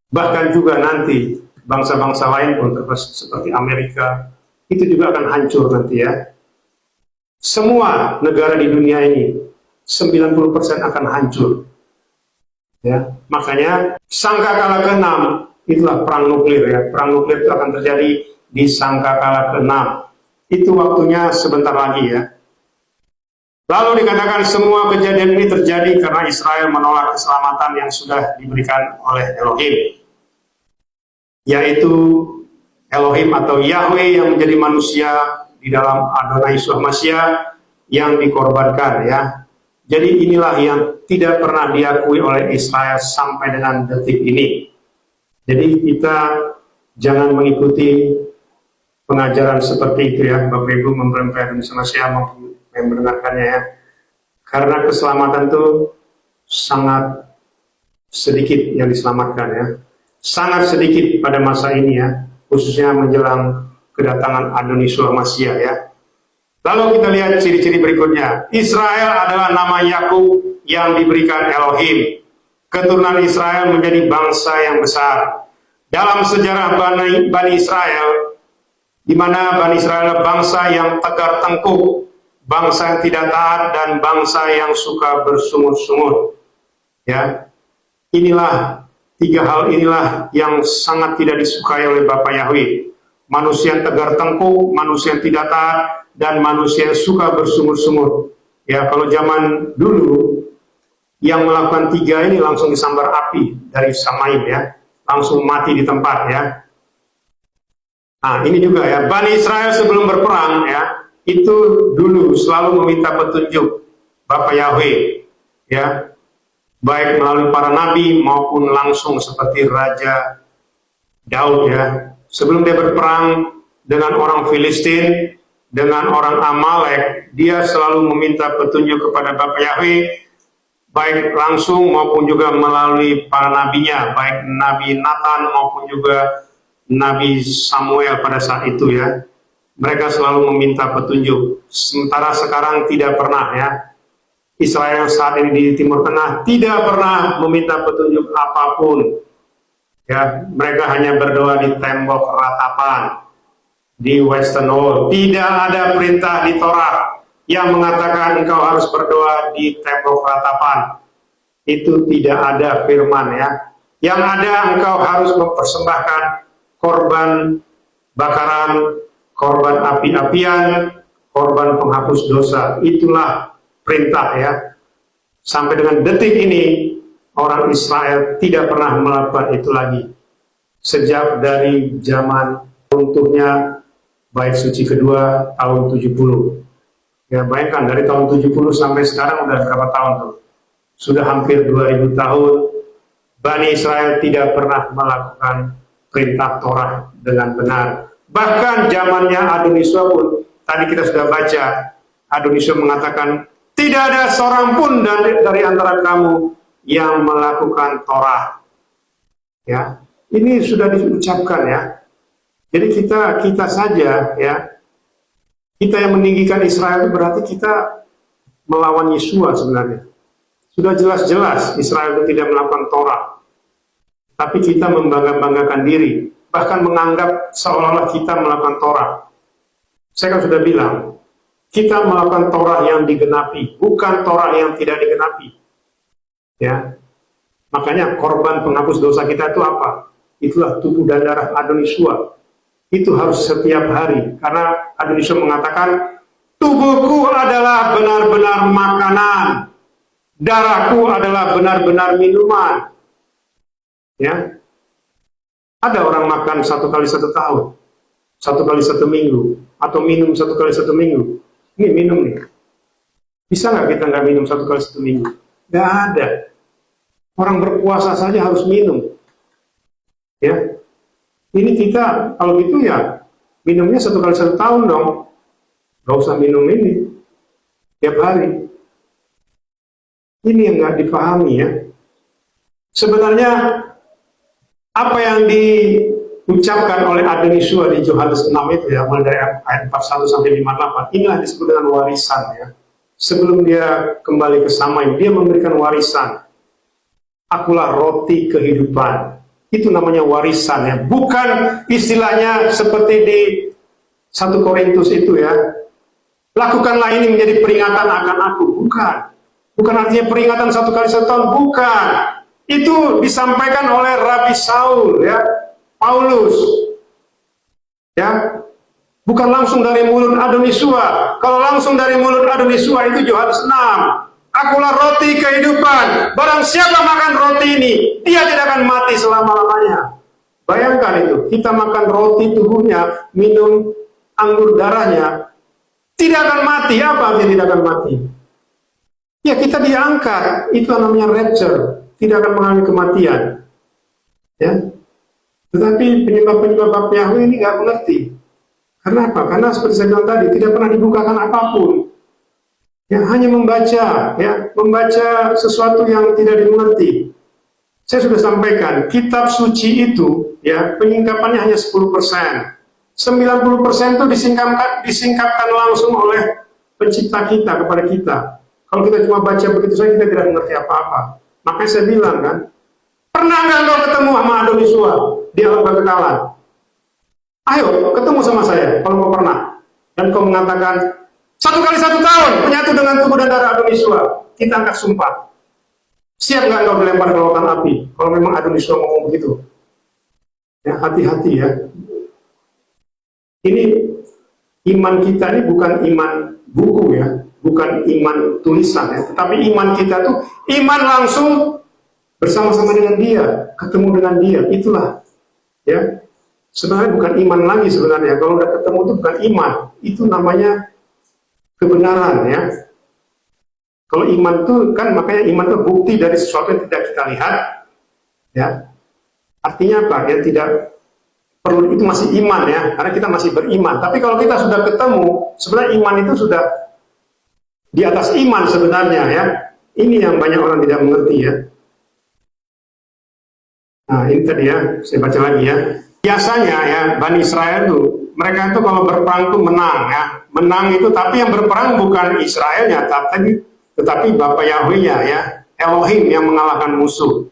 Bahkan juga nanti bangsa-bangsa lain pun seperti Amerika itu juga akan hancur nanti ya. Semua negara di dunia ini 90% akan hancur. Ya, makanya sangkakala ke-6 itulah perang nuklir ya. Perang nuklir itu akan terjadi di sangkakala ke-6. Itu waktunya sebentar lagi ya. Lalu dikatakan semua kejadian ini terjadi karena Israel menolak keselamatan yang sudah diberikan oleh Elohim, yaitu Elohim atau Yahweh yang menjadi manusia di dalam Adonai Yeshua Mashiach yang dikorbankan ya. Jadi inilah yang tidak pernah diakui oleh Israel sampai dengan detik ini. Jadi kita jangan mengikuti pengajaran seperti itu ya, Bapak Ibu mempelai Adonai Yeshua Mashiach maupun yang mendengarkannya ya. Karena keselamatan itu sangat sedikit yang diselamatkan ya. Sangat sedikit pada masa ini ya, khususnya menjelang kedatangan Adonai Yeshua Mashiach ya. Lalu kita lihat ciri-ciri berikutnya. Israel adalah nama Yakub yang diberikan Elohim. Keturunan Israel menjadi bangsa yang besar. Dalam sejarah Bani Israel, di mana Bani Israel adalah bangsa yang tegar tengkuk, bangsa yang tidak taat, dan bangsa yang suka bersungut-sungut. Ya, inilah tiga hal inilah yang sangat tidak disukai oleh Bapa Yahweh. Manusia yang tegar tengkuk, manusia yang tidak taat, dan manusia yang suka bersungut-sungut. Ya, kalau zaman dulu yang melakukan tiga ini langsung disambar api dari Samaim ya, langsung mati di tempat ya. Nah, ini juga ya, Bani Israel sebelum berperang ya, itu dulu selalu meminta petunjuk Bapa Yahweh ya, baik melalui para nabi maupun langsung seperti Raja Daud ya. Sebelum dia berperang dengan orang Filistin, dengan orang Amalek, dia selalu meminta petunjuk kepada Bapa Yahweh, baik langsung maupun juga melalui para nabinya, baik Nabi Nathan maupun juga Nabi Samuel pada saat itu ya. Mereka selalu meminta petunjuk. Sementara sekarang tidak pernah ya. Israel yang saat ini di Timur Tengah tidak pernah meminta petunjuk apapun. Ya, mereka hanya berdoa di tembok ratapan, di Western Wall. Tidak ada perintah di Torah yang mengatakan engkau harus berdoa di tembok ratapan. Itu tidak ada firman ya. Yang ada engkau harus mempersembahkan korban bakaran, korban api-apian, korban penghapus dosa. Itulah perintah ya. Sampai dengan detik ini orang Israel tidak pernah melakukan itu lagi. Sejak dari zaman runtuhnya Bait Suci kedua tahun 70. Ya, bayangkan dari tahun 70 sampai sekarang udah berapa tahun tuh? Sudah hampir 2000 tahun Bani Israel tidak pernah melakukan perintah Torah dengan benar. Bahkan zamannya Adonai Yeshua pun, tadi kita sudah baca, Adonai Yeshua mengatakan, tidak ada seorang pun dari antara kamu yang melakukan Torah. Ya, ini sudah diucapkan ya. Jadi kita saja ya, kita yang meninggikan Israel itu berarti kita melawan Yeshua sebenarnya. Sudah jelas-jelas Israel itu tidak melakukan Torah. Tapi kita membangga-banggakan diri bahkan menganggap seolah-olah kita melakukan Torah. Saya kan sudah bilang, kita melakukan Torah yang digenapi, bukan Torah yang tidak digenapi. Ya, makanya korban penghapus dosa kita itu apa? Itulah tubuh dan darah Adon Yeshua. Itu harus setiap hari, karena Adon Yeshua mengatakan, tubuhku adalah benar-benar makanan, darahku adalah benar-benar minuman. Ya, ada orang makan 1 kali 1 tahun, 1 kali 1 minggu, atau minum 1 kali 1 minggu. Ini minum nih. Bisa nggak kita nggak minum 1 kali 1 minggu? Nggak ada. Orang berpuasa saja harus minum. Ya, ini kita kalau gitu ya minumnya 1 kali 1 tahun dong. Nggak usah minum ini tiap hari. Ini yang nggak dipahami ya. Sebenarnya apa yang diucapkan oleh Adon Yeshua di Yohanes 6 itu ya, mulai dari ayat 41 sampai 58, inilah disebut dengan warisan ya. Sebelum dia kembali ke Samai, dia memberikan warisan. Akulah roti kehidupan. Itu namanya warisan ya. Bukan istilahnya seperti di 1 Korintus itu ya. Lakukanlah ini menjadi peringatan akan aku. Bukan. Bukan artinya peringatan 1 kali 1 tahun. Bukan. Itu disampaikan oleh Rabi Saul ya, Paulus. Ya. Bukan langsung dari mulut Adon Yeshua. Kalau langsung dari mulut Adon Yeshua itu Yohanes 6. Akulah roti kehidupan. Barang siapa makan roti ini, dia tidak akan mati selama-lamanya. Bayangkan itu, kita makan roti tubuhnya, minum anggur darahnya, tidak akan mati. Apa artinya tidak akan mati? Ya kita diangkat, itu namanya rapture. Tidak akan mengalami kematian. Ya. Tetapi penyembah-penyembah bab Yahweh ini nggak mengerti. Kenapa? Karena seperti saya bilang tadi, tidak pernah dibukakan apapun. Ya, hanya membaca, ya, membaca sesuatu yang tidak dimengerti. Saya sudah sampaikan, kitab suci itu, ya, penyingkapannya hanya 10%. 90% itu disingkapkan langsung oleh pencipta kita kepada kita. Kalau kita cuma baca begitu saja, kita tidak mengerti apa-apa. Makanya saya bilang kan, pernah nggak kau ketemu sama Adon Yeshua di alam kekekalan? Ayo, ketemu sama saya, kalau kau pernah. Dan kau mengatakan, 1 kali 1 tahun, menyatu dengan tubuh dan darah Adon Yeshua. Kita angkat sumpah. Siap nggak kau dilempar ke lautan api? Kalau memang Adon Yeshua ngomong begitu. Ya, hati-hati ya. Ini, iman kita ini bukan iman buku ya. Bukan iman tulisan ya, tetapi iman kita tuh iman langsung bersama-sama dengan dia, ketemu dengan dia, itulah ya. Sebenarnya bukan iman lagi sebenarnya, kalau udah ketemu itu bukan iman, itu namanya kebenaran ya. Kalau iman itu kan makanya iman itu bukti dari sesuatu yang tidak kita lihat ya. Artinya apa? Ya tidak perlu, itu masih iman ya, karena kita masih beriman. Tapi kalau kita sudah ketemu, sebenarnya iman itu sudah di atas iman sebenarnya ya. Ini yang banyak orang tidak mengerti ya. Nah ini tadi ya, saya baca lagi ya. Biasanya ya Bani Israel itu, mereka itu kalau berperang itu menang ya. Menang itu, tapi yang berperang bukan Israelnya, tetapi Bapa Yahweh-nya ya, Elohim yang mengalahkan musuh.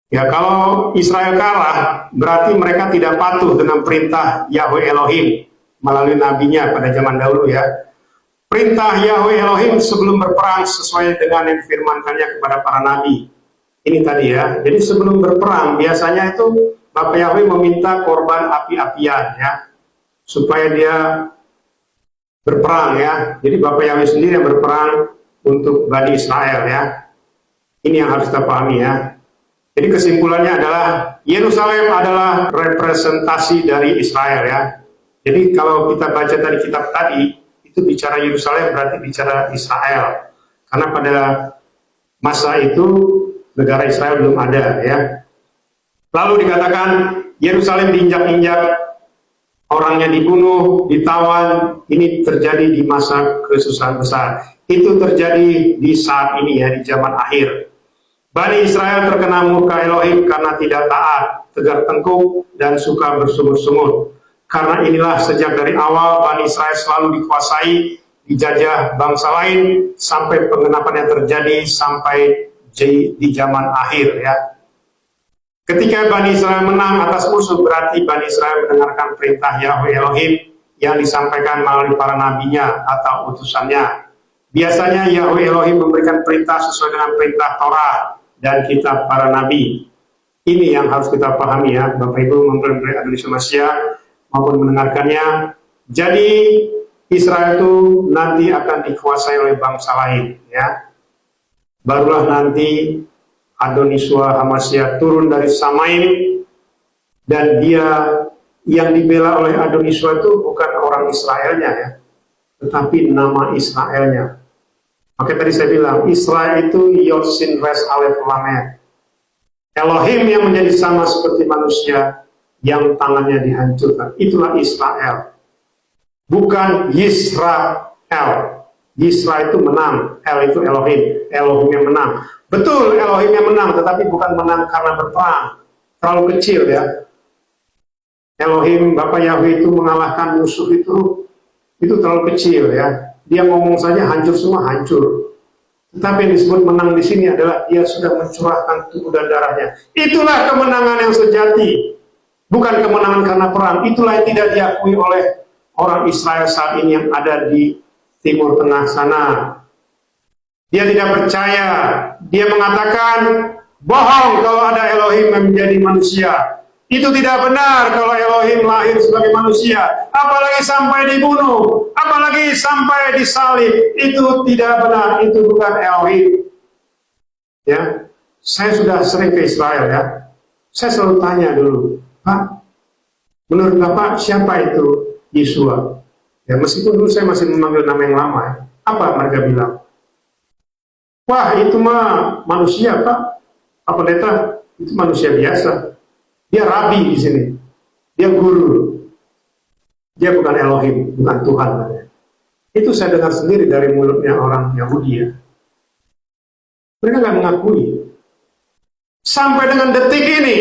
Ya kalau Israel kalah, berarti mereka tidak patuh dengan perintah Yahweh Elohim melalui nabinya pada zaman dahulu ya. Perintah Yahweh Elohim sebelum berperang sesuai dengan yang difirmankannya kepada para nabi. Ini tadi ya. Jadi sebelum berperang biasanya itu Bapak Yahweh meminta korban api-apian ya, supaya dia berperang ya. Jadi Bapak Yahweh sendiri yang berperang untuk Bani Israel ya. Ini yang harus kita pahami ya. Jadi kesimpulannya adalah Yerusalem adalah representasi dari Israel ya. Jadi kalau kita baca tadi kitab tadi, itu bicara Yerusalem berarti bicara Israel. Karena pada masa itu negara Israel belum ada ya. Lalu dikatakan Yerusalem diinjak-injak, orangnya dibunuh, ditawan. Ini terjadi di masa kesusahan besar. Itu terjadi di saat ini ya, di zaman akhir. Bani Israel terkena murka Elohim karena tidak taat, tegar tengkuk, dan suka bersungut-sungut. Karena inilah sejak dari awal Bani Israel selalu dikuasai, dijajah bangsa lain, sampai pengenapannya terjadi sampai di zaman akhir ya. Ketika Bani Israel menang atas musuh, berarti Bani Israel mendengarkan perintah Yahweh Elohim yang disampaikan melalui para nabinya atau utusannya. Biasanya Yahweh Elohim memberikan perintah sesuai dengan perintah Torah dan kitab para nabi. Ini yang harus kita pahami ya, Bapak Ibu mempelajari Indonesia Masia maupun mendengarkannya. Jadi Israel itu nanti akan dikuasai oleh bangsa lain ya. Barulah nanti Adoniswa Hamasya turun dari Samaim, dan dia yang dibela oleh Adoniswa itu bukan orang Israelnya ya, tetapi nama Israelnya. Maka tadi saya bilang Israel itu Yod Sin Res Alef Lamed, Elohim yang menjadi sama seperti manusia yang tangannya dihancurkan. Itulah Israel, bukan Yisrael. Yisra itu menang, El itu Elohim, Elohim yang menang. Betul, Elohim yang menang, tetapi bukan menang karena berperang. Terlalu kecil ya. Elohim, Bapak Yahweh itu mengalahkan musuh itu terlalu kecil ya. Dia ngomong saja hancur semua, hancur. Tetapi yang disebut menang di sini adalah dia sudah mencurahkan tubuh dan darahnya. Itulah kemenangan yang sejati. Bukan kemenangan karena perang. Itulah yang tidak diakui oleh orang Israel saat ini yang ada di Timur Tengah sana. Dia tidak percaya. Dia mengatakan bohong kalau ada Elohim yang menjadi manusia. Itu tidak benar kalau Elohim lahir sebagai manusia. Apalagi sampai dibunuh, apalagi sampai disalib. Itu tidak benar. Itu bukan Elohim. Ya, saya sudah sering ke Israel ya. Saya selalu tanya dulu, Pak, menurut Bapak siapa itu Yeshua? Ya, meskipun dulu saya masih memanggil nama yang lama ya. Apa mereka bilang? Wah, itu mah manusia, Pak. Pak Pendeta, itu manusia biasa. Dia rabi di sini. Dia guru. Dia bukan Elohim, bukan Tuhan. Itu saya dengar sendiri dari mulutnya orang Yahudi ya. Mereka nggak mengakui. Sampai dengan detik ini,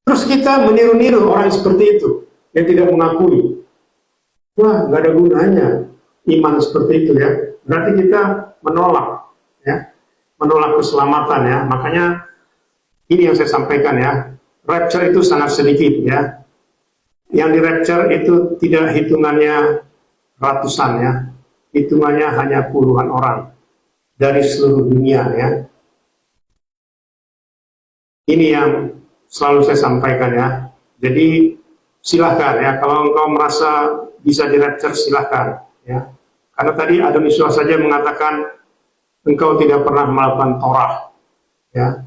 terus kita meniru-niru orang seperti itu yang tidak mengakui. Wah, nggak ada gunanya iman seperti itu ya. Berarti kita menolak ya, menolak keselamatan ya. Makanya ini yang saya sampaikan ya. Rapture itu sangat sedikit ya. Yang di rapture itu tidak hitungannya ratusan ya. Hitungannya hanya puluhan orang dari seluruh dunia ya. Ini yang selalu saya sampaikan ya. Jadi silahkan ya, kalau engkau merasa bisa di rapture silahkan ya. Karena tadi Adoniswa saja mengatakan engkau tidak pernah melakukan Torah ya.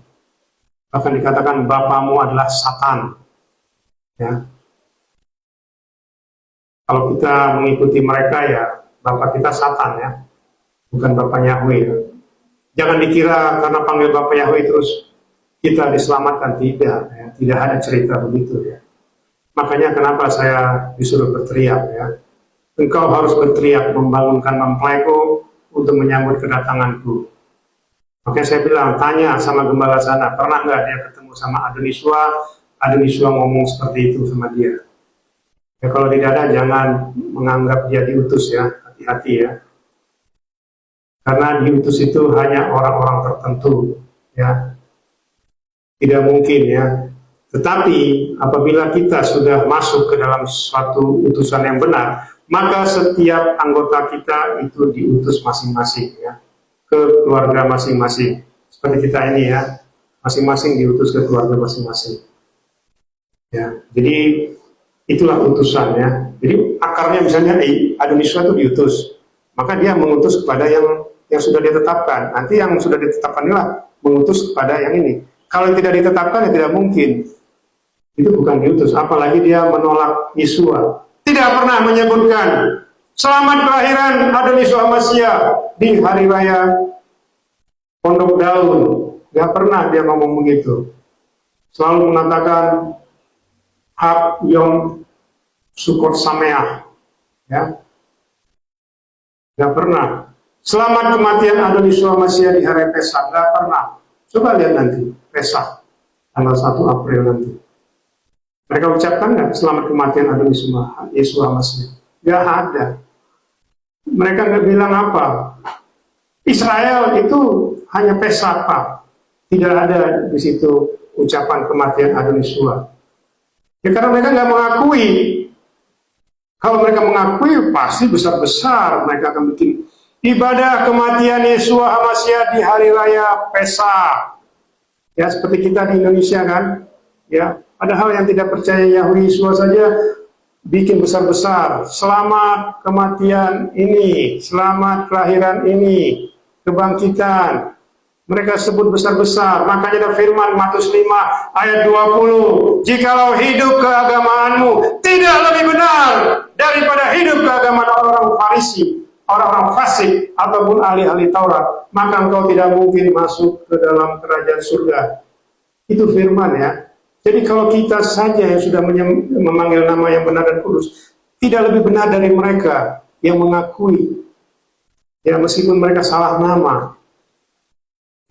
Bahkan dikatakan bapamu adalah Satan ya. Kalau kita mengikuti mereka ya bapak kita Satan ya, bukan Bapak Yahweh ya. Jangan dikira karena panggil Bapak Yahweh terus kita diselamatkan, tidak ya. Tidak ada cerita begitu ya. Makanya kenapa saya disuruh berteriak ya. Engkau harus berteriak membangunkan mempelaiku untuk menyambut kedatanganku. Makanya saya bilang, tanya sama gembala sana, pernah nggak dia ketemu sama Adoniswa? Adoniswa ngomong seperti itu sama dia. Ya kalau tidak ada, jangan menganggap dia diutus ya, hati-hati ya. Karena diutus itu hanya orang-orang tertentu ya. Tidak mungkin ya. Tetapi apabila kita sudah masuk ke dalam suatu utusan yang benar, maka setiap anggota kita itu diutus masing-masing ya, ke keluarga masing-masing. Seperti kita ini ya, masing-masing diutus ke keluarga masing-masing. Ya, jadi itulah utusan ya. Jadi akarnya misalnya Adoniswa itu diutus, maka dia mengutus kepada yang sudah ditetapkan. Nanti yang sudah ditetapkan inilah mengutus kepada yang ini. Kalau tidak ditetapkan ya tidak mungkin. Itu bukan diutus, apalagi dia menolak Yeshua. Tidak pernah menyebutkan selamat kelahiran Adoniswa Hamasya di hari raya Pondok Daun. Tidak pernah dia ngomong begitu. Selalu mengatakan Hak Yom Sukot Sameah. Ya. Tidak pernah. Selamat kematian Adoniswa Hamasya di hari Pesach. Tidak pernah. Coba lihat nanti Pesach tanggal 1 April nanti. Mereka ucapkan nggak selamat kematian Adoniswa Hamasya? Nggak ada. Mereka nggak bilang apa. Israel itu hanya Pesach, Pak. Tidak ada di situ ucapan kematian Adonisua. Ya karena mereka nggak mengakui. Kalau mereka mengakui, pasti besar-besar mereka akan bikin ibadah kematian Yeshua HaMasyiah di hari raya Pesak. Ya, seperti kita di Indonesia kan. Ya, padahal yang tidak percaya Yahweh Yeshua saja bikin besar-besar. Selamat kematian ini, selamat kelahiran ini, kebangkitan. Mereka sebut besar-besar. Makanya ada firman Matius 5 ayat 20. Jikalau hidup keagamaanmu tidak lebih benar daripada hidup keagamaan orang-orang Farisi, orang-orang fasik, ataupun ahli-ahli Taurat, maka engkau tidak mungkin masuk ke dalam kerajaan surga. Itu firman ya. Jadi kalau kita saja yang sudah memanggil nama yang benar dan kudus, tidak lebih benar dari mereka yang mengakui. Ya meskipun mereka salah nama.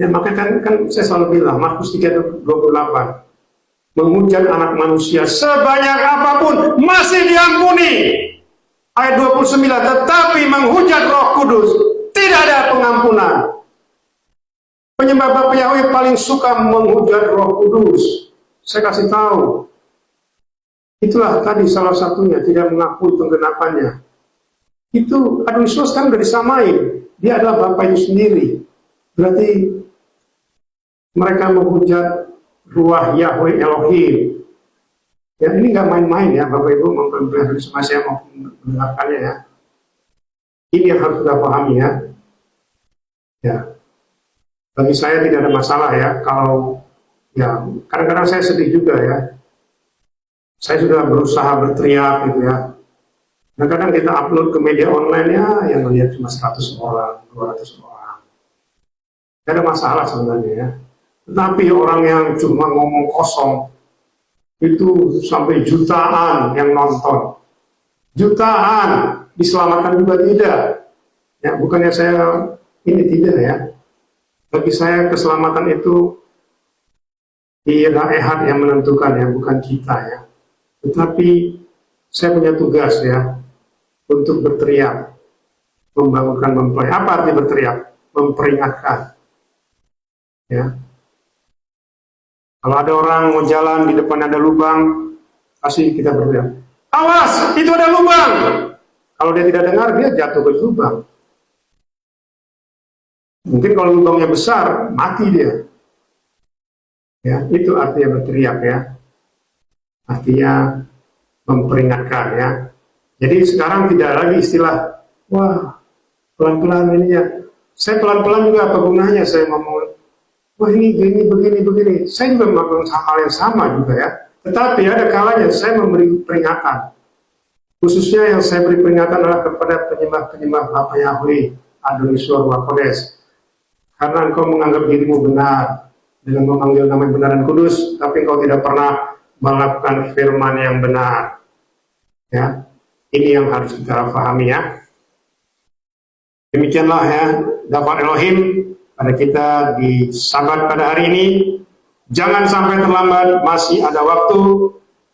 Ya, makanya kan saya selalu bilang, Markus 3:28, menghujat anak manusia sebanyak apapun masih diampuni. Ayat 29, tetapi menghujat Roh Kudus tidak ada pengampunan. Penyembah Bapa Yahweh paling suka menghujat Roh Kudus. Saya kasih tahu. Itulah tadi salah satunya, tidak mengakui penggenapannya. Itu Adonisua kan sudah disamain. Dia adalah Bapa itu sendiri. Berarti mereka menghujat ruah Yahweh Elohim. Ya ini nggak main-main ya Bapak Ibu mempelajari semua saya mau mendengarkannya ya. Ini yang harus kita pahami ya. Ya, bagi saya tidak ada masalah ya kalau ya kadang-kadang saya sedih juga ya. Saya sudah berusaha berteriak gitu ya. Nah kadang kita upload ke media online ya yang melihat cuma 100 orang, 200 orang. Tidak ada masalah sebenarnya ya. Tapi orang yang cuma ngomong kosong itu sampai jutaan yang nonton, jutaan diselamatkan juga tidak. Ya bukannya saya ini tidak ya. Bagi saya keselamatan itu ialah Ehad yang menentukan ya, bukan kita ya. Tetapi saya punya tugas ya untuk berteriak, membangunkan mempelai. Apa arti berteriak? Memperingatkan. Ya. Kalau ada orang mau jalan di depan ada lubang, pasti kita berteriak, awas, itu ada lubang. Kalau dia tidak dengar, dia jatuh ke lubang. Mungkin kalau lubangnya besar, mati dia. Ya, itu artinya berteriak ya. Artinya memperingatkan ya. Jadi sekarang tidak lagi istilah, wah, pelan-pelan ini ya. Saya pelan-pelan juga apa gunanya saya ngomong, wah ini begini. Saya juga melakukan hal yang sama juga ya. Tetapi ada kalanya saya memberi peringatan. Khususnya yang saya beri peringatan adalah kepada penyembah-penyembah Bapa Yahweh, Adonisua Ruach Kodes. Karena engkau menganggap dirimu benar dengan memanggil nama yang benar dan kudus, tapi engkau tidak pernah melakukan firman yang benar. Ya, ini yang harus kita pahami ya. Demikianlah ya, Dafar Elohim pada kita di Sabat pada hari ini. Jangan sampai terlambat, masih ada waktu.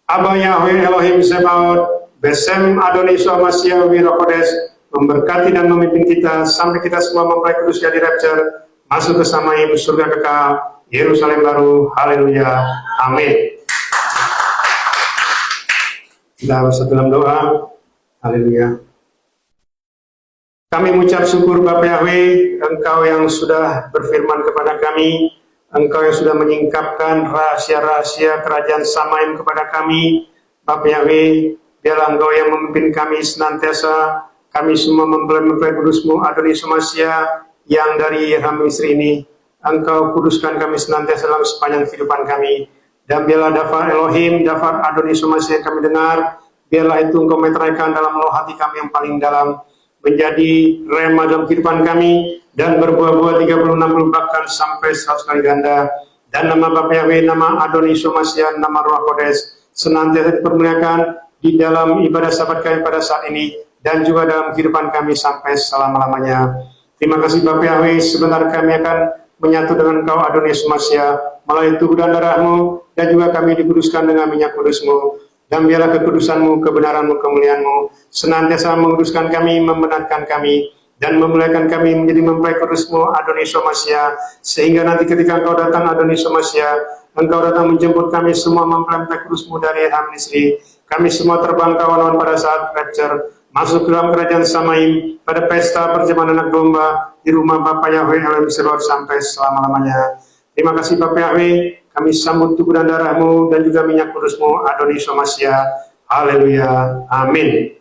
Abah Yahweh Elohim Sebaot, Besem Adonisua HaMasyiah Ruach Kodes memberkati dan memimpin kita sampai kita semua mempelai kudus jadi rapture, masuk ke Samaim surga kekal, Yerusalem baru. Haleluya, amin. Kita bersatu dalam doa. Haleluya. Kami mengucap syukur Bapa Yahweh, Engkau yang sudah berfirman kepada kami, Engkau yang sudah menyingkapkan rahasia-rahasia kerajaan Samaim kepada kami. Bapa Yahweh, biarlah Engkau yang memimpin kami senantiasa, kami semua mempelai kudus-Mu, Adonisua HaMasyiah, yang dari Rahmi istri ini, Engkau kuduskan kami senantiasa dalam sepanjang kehidupan kami. Dan biarlah Dafar Elohim, Dafar Adonisua HaMasyiah kami dengar, biarlah itu Engkau meteraikan dalam loh hati kami yang paling dalam, menjadi rema dalam kehidupan kami, dan berbuah-buah 30, 60, bahkan sampai 100 kali ganda. Dan nama Bapa Yahweh, nama Adonisua HaMasyiah, nama Ruach Kodes, senantiasa dipermuliakan di dalam ibadah sabat kami pada saat ini, dan juga dalam kehidupan kami sampai selama-lamanya. Terima kasih Bapa Yahweh, sebentar kami akan menyatu dengan Engkau Adonisua HaMasyiah, melalui tubuh dan darah-Mu, dan juga kami dikuduskan dengan minyak kudus-Mu. Dan biarlah kekudusan-Mu, kebenaran-Mu, kemuliaan-Mu senantiasa menguduskan kami, membenarkan kami, dan memuliakan kami menjadi mempelai kudus-Mu Adoni Somasia, sehingga nanti ketika Engkau datang Adoni Somasia, Engkau datang menjemput kami semua mempelai kudus-Mu dari hamil istri, kami semua terbang kawan-kawan pada saat rapture, masuk ke dalam kerajaan Samaim pada pesta perjamuan anak domba di rumah Bapa Yahweh Elohim Seluruh sampai selama-lamanya. Terima kasih Bapa Yahweh, kami sambut tubuh dan darah-Mu dan juga minyak kudus-Mu Adoni Somasia. Haleluya. Amin.